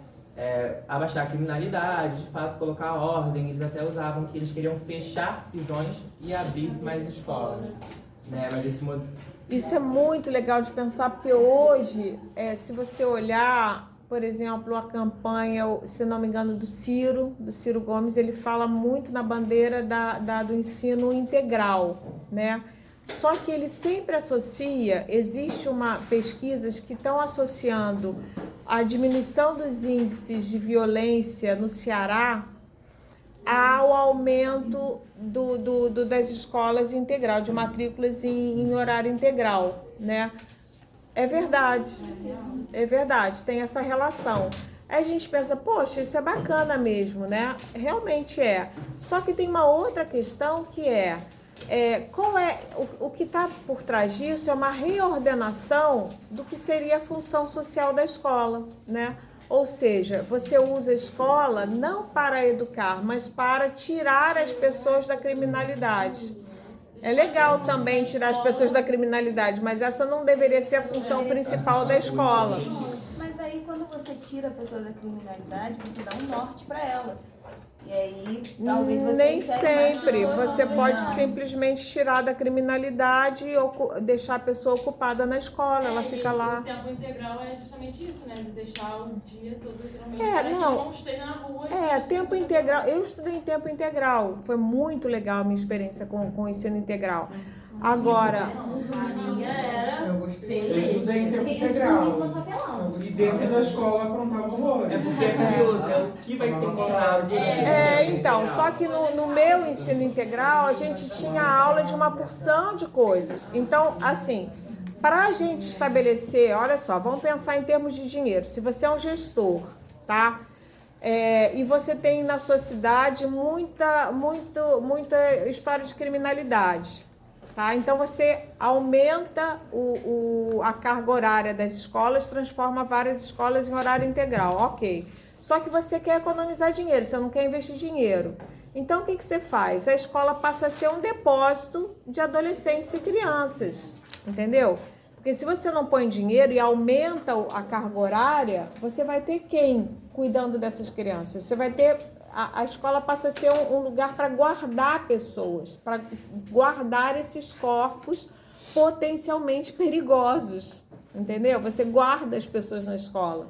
Abaixar a criminalidade, de fato colocar ordem. Eles até usavam que eles queriam fechar prisões e abrir mais escolas, né? Mas Isso é muito legal de pensar, porque hoje, se você olhar, por exemplo, a campanha, se não me engano, do Ciro Gomes, ele fala muito na bandeira do ensino integral, né? Só que ele sempre associa, existe pesquisas que estão associando a diminuição dos índices de violência no Ceará ao aumento das escolas integral, de matrículas em horário integral, né? É verdade, tem essa relação. Aí a gente pensa, poxa, isso é bacana mesmo, né? Realmente é. Só que tem uma outra questão que o que está por trás disso é uma reordenação do que seria a função social da escola, né? Ou seja, você usa a escola não para educar, mas para tirar as pessoas da criminalidade. É legal também tirar as pessoas da criminalidade, mas essa não deveria ser a função principal da escola. Mas aí quando você tira a pessoa da criminalidade, você dá um norte para ela. E aí, talvez você nem sempre. Mais Você pode simplesmente tirar da criminalidade e deixar a pessoa ocupada na escola. Ela fica lá. O tempo integral é justamente isso, né? De deixar o dia todo literalmente que não esteja na rua. Tempo integral. Eu estudei em tempo integral. Foi muito legal a minha experiência com o ensino integral. Agora, eu estudei em tempo integral. E dentro da escola aprontava horrores. porque é curioso, é o que vai ser ensinado. Então, só que no meu ensino integral, a gente tinha aula de uma porção de coisas. Então, assim, para a gente estabelecer, olha só, vamos pensar em termos de dinheiro. Se você é um gestor, tá? E você tem na sua cidade muita história de criminalidade. Tá? Então, você aumenta a carga horária das escolas, transforma várias escolas em horário integral, ok. Só que você quer economizar dinheiro, você não quer investir dinheiro. Então, o que você faz? A escola passa a ser um depósito de adolescentes e crianças, entendeu? Porque se você não põe dinheiro e aumenta a carga horária, você vai ter quem cuidando dessas crianças? Você vai ter... A escola passa a ser um lugar para guardar pessoas, para guardar esses corpos potencialmente perigosos, entendeu? Você guarda as pessoas na escola,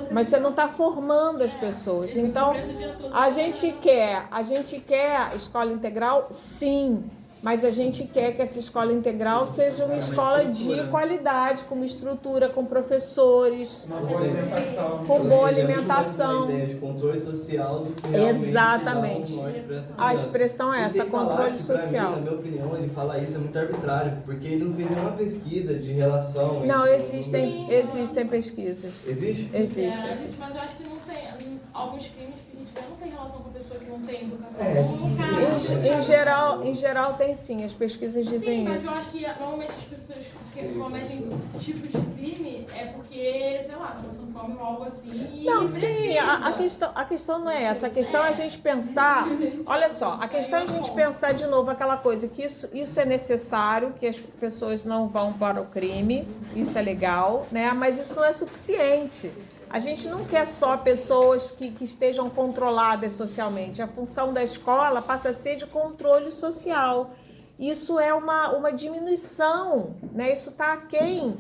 mas você não está formando as pessoas. Então, a gente quer escola integral, sim, mas a gente quer que essa escola integral seja uma escola de qualidade, com uma estrutura, com professores, com boa alimentação. Uma ideia de controle social do que realmente exatamente. A expressão é essa, controle social. Mim, na minha opinião, ele fala isso é muito arbitrário, porque ele não fez nenhuma pesquisa de relação. Não, existem pesquisas. Existe? Existe. Mas eu acho que não tem. Alguns crimes que a gente vê não tem relação com pessoas que não têm educação. Em geral tem sim, as pesquisas dizem mas isso. eu acho que normalmente as pessoas que cometem tipos de crime é porque, sei lá, tá passando fome ou algo assim. E Não, precisa. sim, a questão não é essa. A questão é a gente pensar. Olha só, a questão é a gente pensar de novo aquela coisa que isso é necessário, que as pessoas não vão para o crime, isso é legal, né? Mas isso não é suficiente. A gente não quer só pessoas que estejam controladas socialmente. A função da escola passa a ser de controle social. Isso é uma diminuição, né? Isso está aquém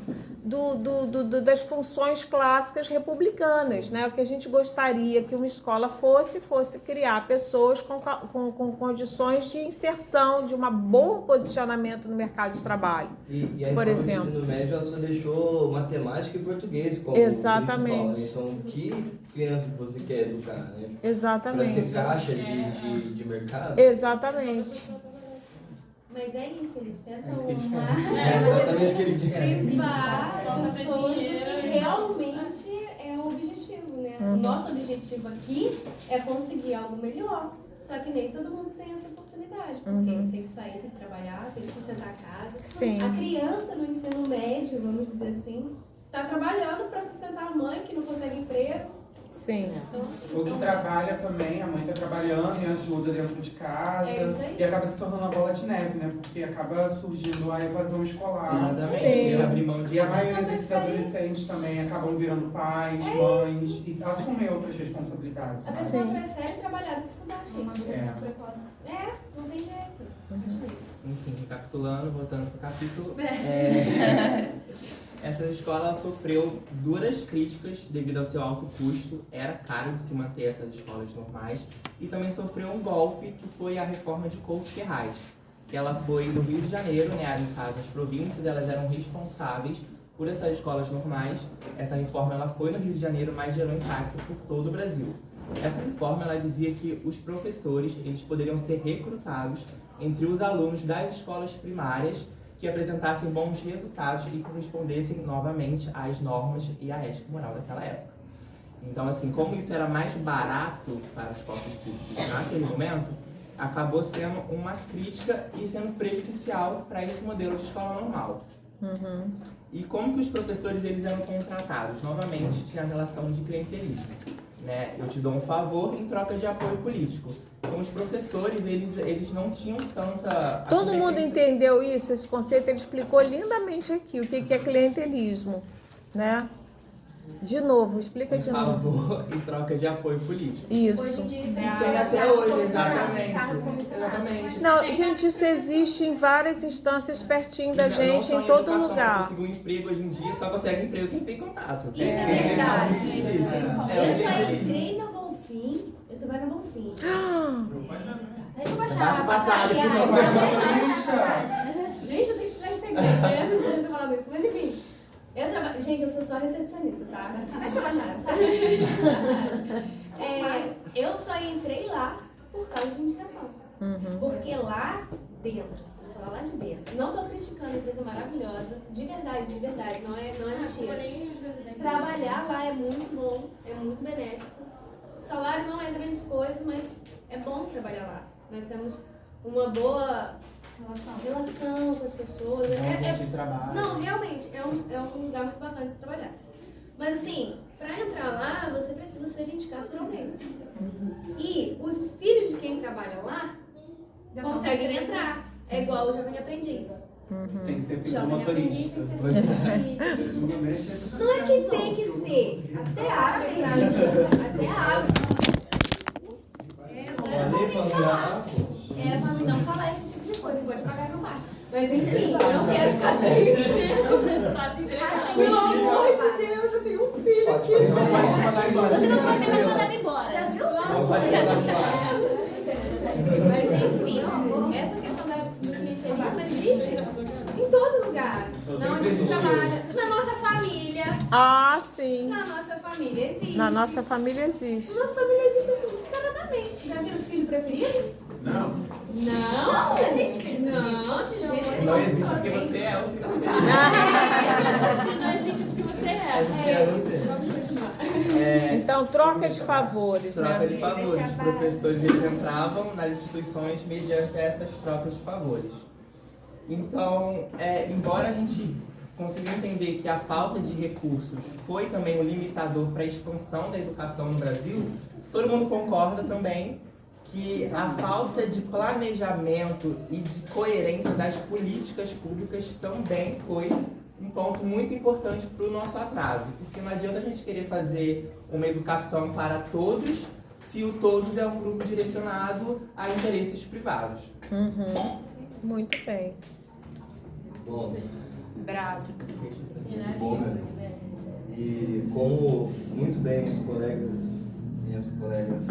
das funções clássicas republicanas, né? O que a gente gostaria que uma escola fosse criar pessoas com condições de inserção, de um bom posicionamento no mercado de trabalho. E a por reforma exemplo. do ensino médio ela só deixou matemática e português como Exatamente. principal. Então, que criança que você quer educar, né? Para Exatamente. ser caixa de mercado? Exatamente. Mas é isso, eles tentam É isso que eles É exatamente o que eles querem. privar Só pra pessoas do que dinheiro. realmente é o objetivo, né? O nosso objetivo aqui é conseguir algo melhor. Só que nem todo mundo tem essa oportunidade, porque tem que sair, tem que trabalhar, tem que sustentar a casa. Sim. A criança no ensino médio, vamos dizer assim, está trabalhando para sustentar a mãe que não consegue emprego. Sim. Então, assim, O que são- trabalha também, a mãe tá trabalhando e ajuda dentro de casa. É isso aí. E acaba se tornando uma bola de neve, né? Porque acaba surgindo a evasão escolar. Sim. Exatamente. Abrir mão de E a A pessoa maioria desses prefere- adolescentes também acabam virando pais, mães e assumem outras responsabilidades. A né? pessoa Sim. prefere trabalhar do que estudar, gente. É. Precoce. Não tem jeito. Não tem jeito. Enfim, recapitulando, voltando pro capítulo, essa escola sofreu duras críticas devido ao seu alto custo, era caro de se manter essas escolas normais, e também sofreu um golpe que foi a reforma de Couto Ferraz, que ela foi no Rio de Janeiro, né, no caso as províncias, elas eram responsáveis por essas escolas normais. Essa reforma ela foi no Rio de Janeiro, mas gerou impacto por todo o Brasil. Essa reforma ela dizia que os professores eles poderiam ser recrutados entre os alunos das escolas primárias que apresentassem bons resultados e correspondessem novamente às normas e à ética moral daquela época. Então, assim, como isso era mais barato para os corpos públicos naquele momento, acabou sendo uma crítica e sendo prejudicial para esse modelo de escola normal. E como que os professores eles eram contratados? Novamente, tinha a relação de clientelismo. Né? Eu te dou um favor em troca de apoio político. Então, os professores, eles não tinham tanta... Todo mundo entendeu isso, esse conceito, ele explicou lindamente aqui o que é clientelismo, né? De novo, explica de novo. favor em troca de apoio político. Isso. Hoje em dia isso Isso é aí até cargo hoje, comissionado, exatamente. cargo comissionado. Exatamente. Não, gente, isso existe em várias instâncias pertinho da Não gente, só em todo educação, pra lugar. conseguir um emprego hoje em dia, só consegue emprego quem tem contato. Isso é verdade. É, Eu só entrei na Bonfim, eu trabalho na Bonfim. Deixa eu baixar. Baixa a passagem, Aliás, por favor. é verdade. Gente, eu tenho que ficar em segredo, né? Eu não podia ter falado isso. Mas enfim, eu trabalho. Gente, eu sou só recepcionista, tá? Deixa eu baixar, sabe? Eu só entrei lá por causa de indicação. Porque lá dentro, vou falar lá de dentro, não tô criticando a empresa maravilhosa, de verdade, não é mentira. Trabalhar lá é muito bom, é muito benéfico. O salário não é grandes coisas, mas é bom trabalhar lá. Nós temos uma boa relação com as pessoas. de trabalho. Não, realmente, é um lugar muito bacana de se trabalhar. Mas assim, para entrar lá, você precisa ser indicado por alguém. E os filhos de quem trabalha lá conseguem entrar. É igual o Jovem Aprendiz. Tem que ser filho do Jovem Aprendiz motorista. tem que ser filho do motorista. Não é que tem que ser. Até abre, até abre. Era pra mim não falar esse tipo de coisa, pode pagar essa parte. Mas enfim, eu não quero ficar sem emprego. Pelo amor de Deus, eu tenho um filho aqui. Você não pode ser mais mandado embora. Já viu? Mas enfim, essa questão do clientelismo existe em todo lugar. Não onde a gente trabalha. Na nossa família. Ah, sim. Na nossa família existe. Na nossa família existe. Na nossa família existe assim, descaradamente. Já viram filho preferido? Não. Não existe filho. Não, de jeito nenhum. Não existe porque você é o filho dele. Não existe porque você Vamos continuar. Então, troca de favores, Troca né? de favores. Os professores eles entravam nas instituições mediante essas trocas de favores. Então, embora a gente conseguiu entender que a falta de recursos foi também um limitador para a expansão da educação no Brasil, todo mundo concorda também que a falta de planejamento e de coerência das políticas públicas também foi um ponto muito importante para o nosso atraso. Porque não adianta a gente querer fazer uma educação para todos se o todos é um grupo direcionado a interesses privados. Muito bem. Bom, Bravo. bom, e como muito bem os colegas, minhas colegas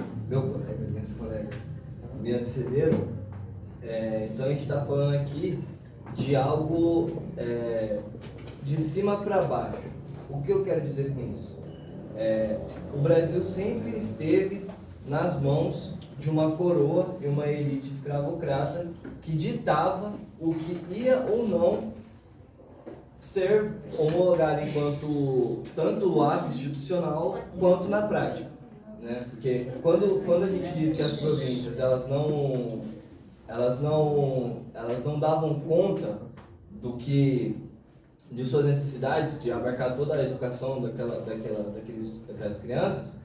me antecederam, então a gente está falando aqui de algo de cima para baixo. O que eu quero dizer com isso? O Brasil sempre esteve nas mãos de uma coroa e uma elite escravocrata que ditava o que ia ou não ser homologado enquanto tanto ato institucional quanto na prática, né? Porque quando a gente diz que as províncias elas não davam conta de suas necessidades, de abarcar toda a educação daquelas crianças,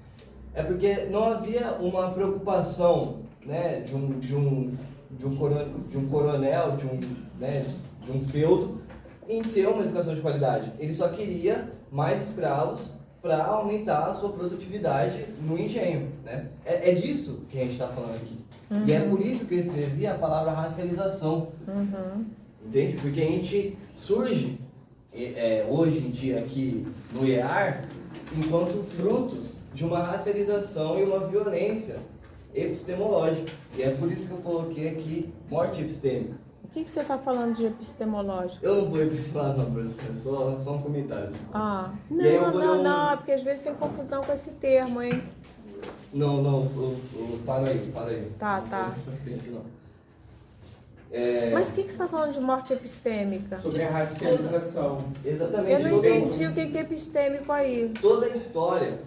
é porque não havia uma preocupação, né, de um coronel, de um feudo, em ter uma educação de qualidade. Ele só queria mais escravos para aumentar a sua produtividade no engenho, né? É disso que a gente está falando aqui. E é por isso que eu escrevi a palavra racialização. Entende? Porque a gente surge hoje em dia aqui no EAR enquanto frutos de uma racialização e uma violência epistemológica. E é por isso que eu coloquei aqui morte epistêmica. O que você está falando de epistemológico? Eu não vou epistelar não, professor, só um comentário. Não, porque às vezes tem confusão com esse termo, hein? Não, para aí. Tá. Não. Mas o que você está falando de morte epistêmica? Sobre a racialização. Exatamente. Eu não entendi o que é epistêmico aí. Toda a história,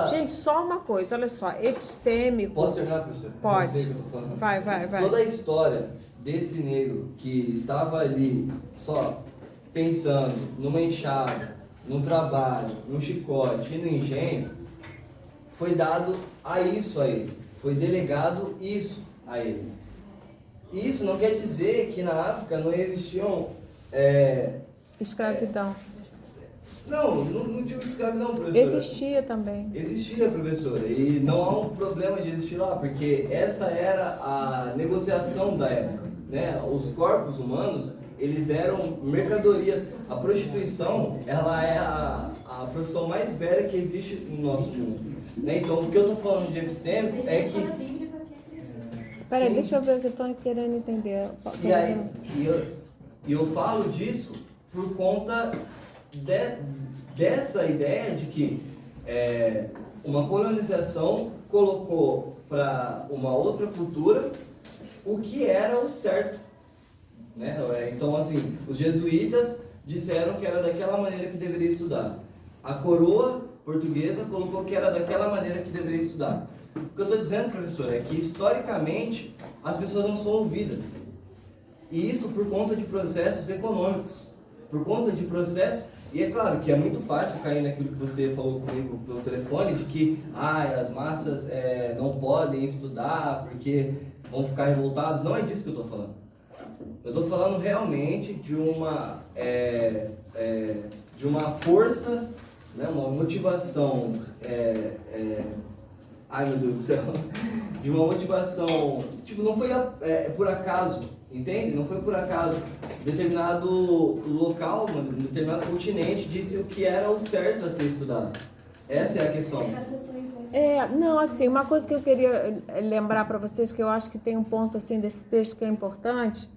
Gente, só uma coisa, olha só, epistêmico... Posso terminar, professor? Pode. Eu sei o que eu tô falando. Vai. Toda a história desse negro que estava ali só pensando numa enxada, num trabalho, num chicote e no engenho, foi dado a isso a ele. Foi delegado isso a ele. E isso não quer dizer que na África não existiam... Escravidão. Não digo escravidão, professora. Existia também. Existia, professora, e não há um problema de existir lá, porque essa era a negociação da época, né? Os corpos humanos, eles eram mercadorias. A prostituição, ela é a profissão mais velha que existe no nosso mundo, né? Então, o que eu estou falando de epistêmico é que... Peraí, Sim. deixa eu ver o que eu estou querendo entender. E eu falo disso por conta dessa ideia de que uma colonização colocou para uma outra cultura o que era o certo, né? Então, assim, os jesuítas disseram que era daquela maneira que deveria estudar. A coroa portuguesa colocou que era daquela maneira que deveria estudar. O que eu estou dizendo, professor, é que historicamente as pessoas não são ouvidas. E isso por conta de processos econômicos, por conta de processos... E é claro que é muito fácil cair naquilo que você falou comigo pelo telefone, de que as massas não podem estudar porque vão ficar revoltadas. Não é disso que eu estou falando. Eu estou falando realmente de uma força, né, uma motivação... ai meu Deus do céu, de uma motivação, não foi por acaso, entende? Não foi por acaso. Determinado local, um determinado continente disse o que era o certo a ser estudado. Essa é a questão. Não, assim, uma coisa que eu queria lembrar para vocês, que eu acho que tem um ponto assim desse texto que é importante,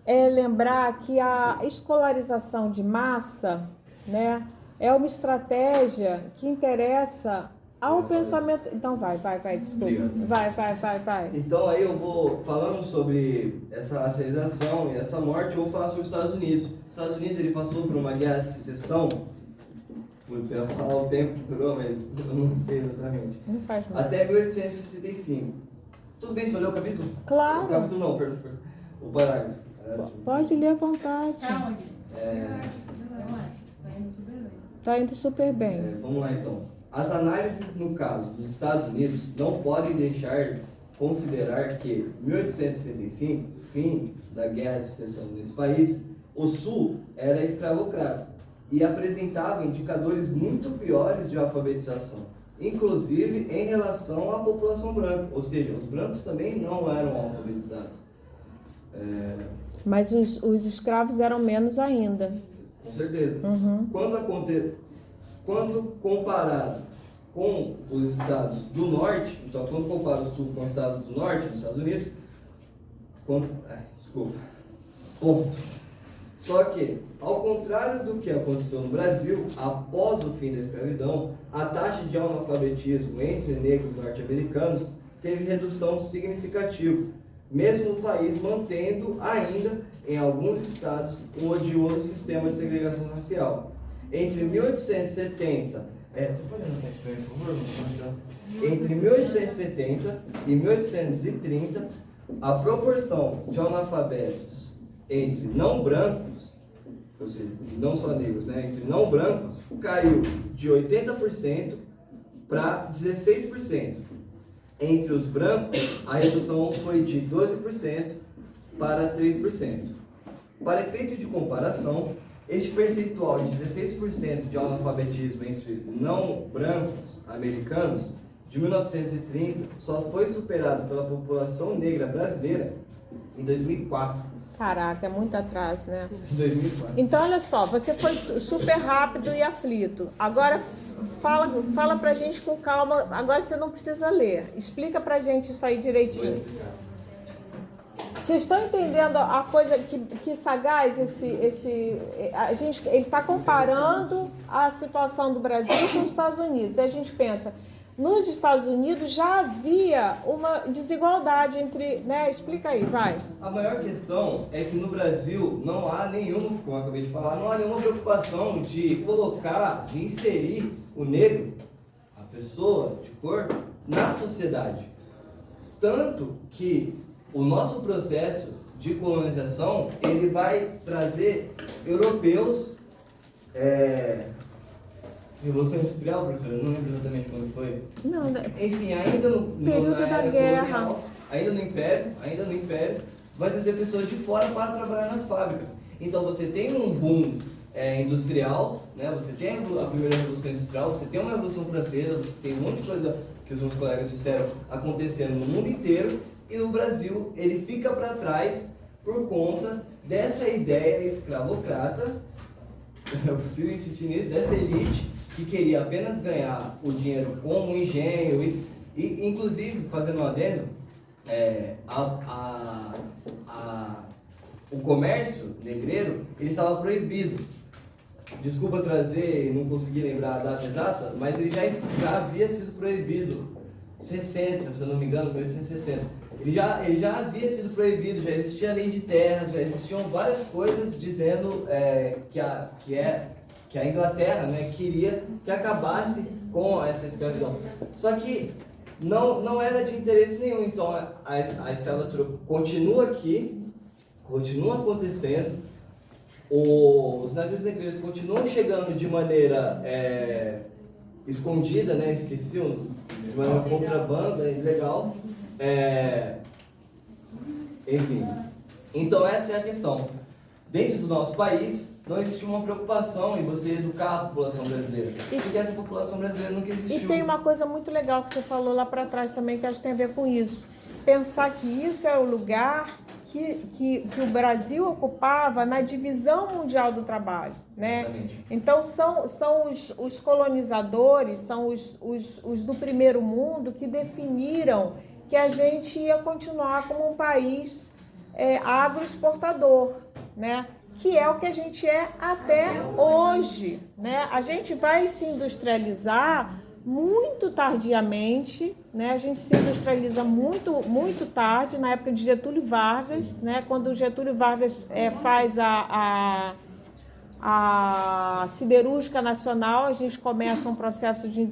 é lembrar que a escolarização de massa, né, é uma estratégia que interessa ao pensamento... Então vai, desculpa. Vai. Então aí eu vou, falando sobre essa racialização e essa morte, eu vou falar sobre os Estados Unidos. Os Estados Unidos, ele passou por uma guerra de secessão, putz, eu ia falar o tempo que durou, mas eu não sei exatamente. Não faz mal. Até 1865. Tudo bem, você olhou o capítulo? Claro. O capítulo não, perdão. O parágrafo. Pode ler à vontade. Pra onde? Tá indo super bem. Tá indo super bem. Vamos lá então. As análises no caso dos Estados Unidos não podem deixar considerar que 1865, fim da Guerra de Secessão desse país, o Sul era escravocrata e apresentava indicadores muito piores de alfabetização, inclusive em relação à população branca, ou seja, os brancos também não eram alfabetizados. Mas os escravos eram menos ainda. Com certeza. Uhum. Quando comparado com os estados do norte, então quando compara o sul com os estados do norte, nos Estados Unidos, ponto. Só que, ao contrário do que aconteceu no Brasil, após o fim da escravidão, a taxa de analfabetismo entre negros norte-americanos teve redução significativa, mesmo o país mantendo ainda, em alguns estados, um odioso sistema de segregação racial. Entre 1870... você pode anotar isso para mim, por favor? Entre 1870 e 1830, a proporção de analfabetos entre não brancos, ou seja, não só negros, né, entre não brancos, caiu de 80% para 16%. Entre os brancos, a redução foi de 12% para 3%. Para efeito de comparação, este percentual de 16% de analfabetismo entre não brancos americanos de 1930 só foi superado pela população negra brasileira em 2004. Caraca, é muito atrás, né? Em 2004. Então, olha só, você foi super rápido e aflito. Agora, fala pra gente com calma. Agora você não precisa ler. Explica pra gente isso aí direitinho. Vocês estão entendendo a coisa que sagaz ele está comparando a situação do Brasil com os Estados Unidos. E a gente pensa, nos Estados Unidos já havia uma desigualdade entre, né? Explica aí, vai. A maior questão é que no Brasil não há nenhuma, como eu acabei de falar, não há nenhuma preocupação de colocar, de inserir o negro, a pessoa de cor, na sociedade. Tanto que o nosso processo de colonização, ele vai trazer europeus, Revolução Industrial, professor, eu não lembro exatamente quando foi. Não, enfim, ainda no período da guerra, colonial, ainda no Império, vai trazer pessoas de fora para trabalhar nas fábricas. Então você tem um boom industrial, né? Você tem a primeira Revolução Industrial, você tem uma Revolução Francesa, você tem um monte de coisa que os meus colegas disseram acontecendo no mundo inteiro. E no Brasil, ele fica para trás por conta dessa ideia escravocrata, eu preciso insistir nisso, dessa elite que queria apenas ganhar o dinheiro com o engenho e inclusive, fazendo um adendo, o comércio negreiro, ele estava proibido. Desculpa trazer, não consegui lembrar a data exata, mas ele já havia sido proibido, 60, se eu não me engano, 1860. Ele já havia sido proibido, já existia a lei de terra, já existiam várias coisas dizendo que a Inglaterra, né, queria que acabasse com essa escravidão. Só que não era de interesse nenhum, então a escravatura continua aqui, continua acontecendo, os navios negreiros continuam chegando de maneira escondida, né, esqueciam, de maneira contrabanda, ilegal. Enfim, então essa é a questão. Dentro do nosso país, não existe uma preocupação em você educar a população brasileira, porque essa população brasileira nunca existiu. E tem uma coisa muito legal que você falou lá para trás também, que acho que tem a ver com isso. Pensar que isso é o lugar que o Brasil ocupava na divisão mundial do trabalho, né? Exatamente. Então são os colonizadores, são os do primeiro mundo que definiram que a gente ia continuar como um país agroexportador, né? Que é o que a gente é até hoje, né? A gente vai se industrializar muito tardiamente, né? A gente se industrializa muito tarde, na época de Getúlio Vargas, né? Quando o Getúlio Vargas faz a siderúrgica nacional, a gente começa um processo de...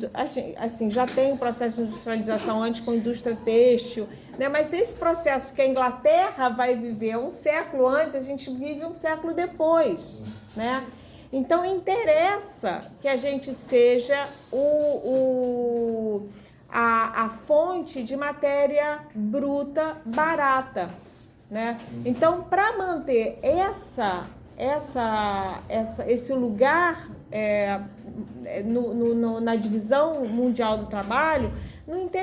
Assim, já tem um processo de industrialização antes com a indústria têxtil, né? Mas esse processo que a Inglaterra vai viver um século antes, a gente vive um século depois, né? Então, interessa que a gente seja a fonte de matéria bruta barata, né? Então, para manter esse lugar na divisão mundial do trabalho, não interessa